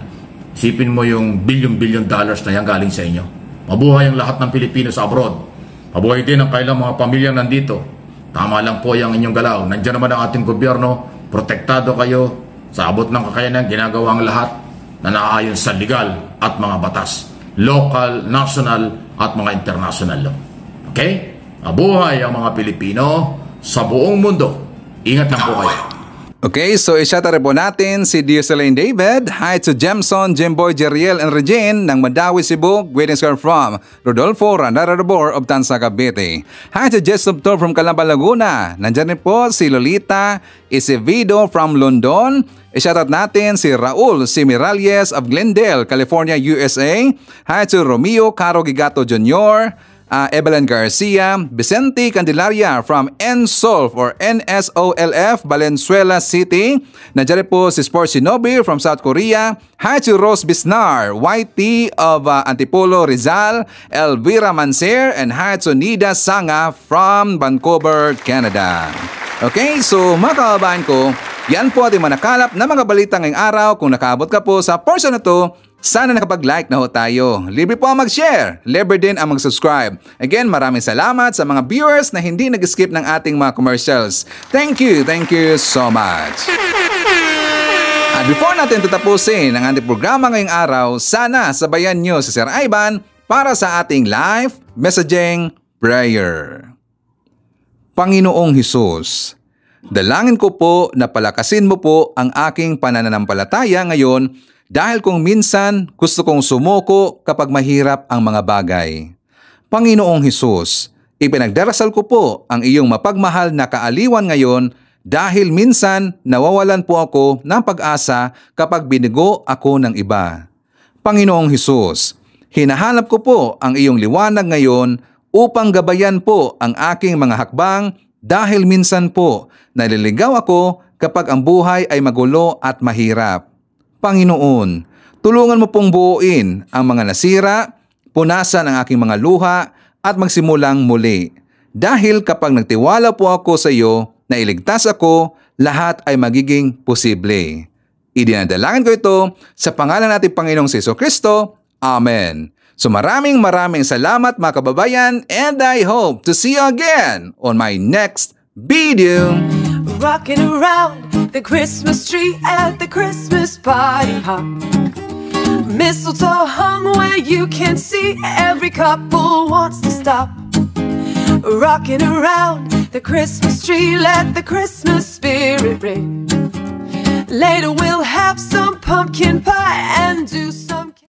Isipin mo yung billion dollars na yan galing sa inyo. Mabuhay ang lahat ng Pilipino sa abroad. Mabuhay din ang kailang mga pamilyang nandito. Tama lang po yung inyong galaw. Nandiyan naman ang ating gobyerno. Protektado kayo. Sa abot ng kakayanan, ginagawa ang lahat na naayon sa legal at mga batas. Local, national at mga international law. Okay? Mabuhay ang mga Pilipino sa buong mundo. Ingat lang po kayo. Okay, so isyatare po natin si Dioselene David. Hi to Jemson, Jemboy, Jeriel, and Regine ng Madawi, Cebu. Greetings are from Rodolfo Randaradabor of Tansa, Cavite. Hi to Jess Subtor from Calamba, Laguna. Nandyan rin po si Lolita Isevido from London. Ishoutout natin si Raul Simiralles of Glendale, California, USA. Hi to Romeo Caro Gigato Jr., Evelyn Garcia, Vicente Candelaria from NSOLF or NSOLF, Valenzuela City. Nandiyan po si Sport Shinobi from South Korea. Hi to Rose Bisnar, YT of Antipolo, Rizal, Elvira Manser, and hi to Nida Sanga from Vancouver, Canada. Okay, so mga kababayan ko, yan po ating manakalap na mga balita ngayong araw. Kung nakaabot ka po sa portion na to, sana nakapag-like na ho tayo. Libre po ang mag-share. Libre din ang mag-subscribe. Again, maraming salamat sa mga viewers na hindi nag-skip ng ating mga commercials. Thank you so much. At before natin tatapusin ang ating programa ngayong araw, sana sabayan nyo si Sir Ivan para sa ating live messaging prayer. Panginoong Hesus, dalangin ko po na palakasin mo po ang aking pananampalataya ngayon dahil kung minsan gusto kong sumuko kapag mahirap ang mga bagay. Panginoong Hesus, ipinagdarasal ko po ang iyong mapagmahal na kaaliwan ngayon dahil minsan nawawalan po ako ng pag-asa kapag binigo ako ng iba. Panginoong Hesus, hinahanap ko po ang iyong liwanag ngayon upang gabayan po ang aking mga hakbang dahil minsan po naliligaw ako kapag ang buhay ay magulo at mahirap. Panginoon, tulungan mo pong buuin ang mga nasira, punasan ang aking mga luha at magsimulang muli. Dahil kapag nagtiwala po ako sa iyo na iligtas ako, lahat ay magiging posible. Idinadalangin ko ito sa pangalan nating Panginoong Jesucristo. Amen. So maraming salamat mga kababayan and I hope to see you again on my next video. rocking around the Christmas tree at the Christmas party hop. Mistletoe hung where you can see, every couple wants to stop. Rocking around the Christmas tree, let the Christmas spirit ring. Later we'll have some pumpkin pie and do some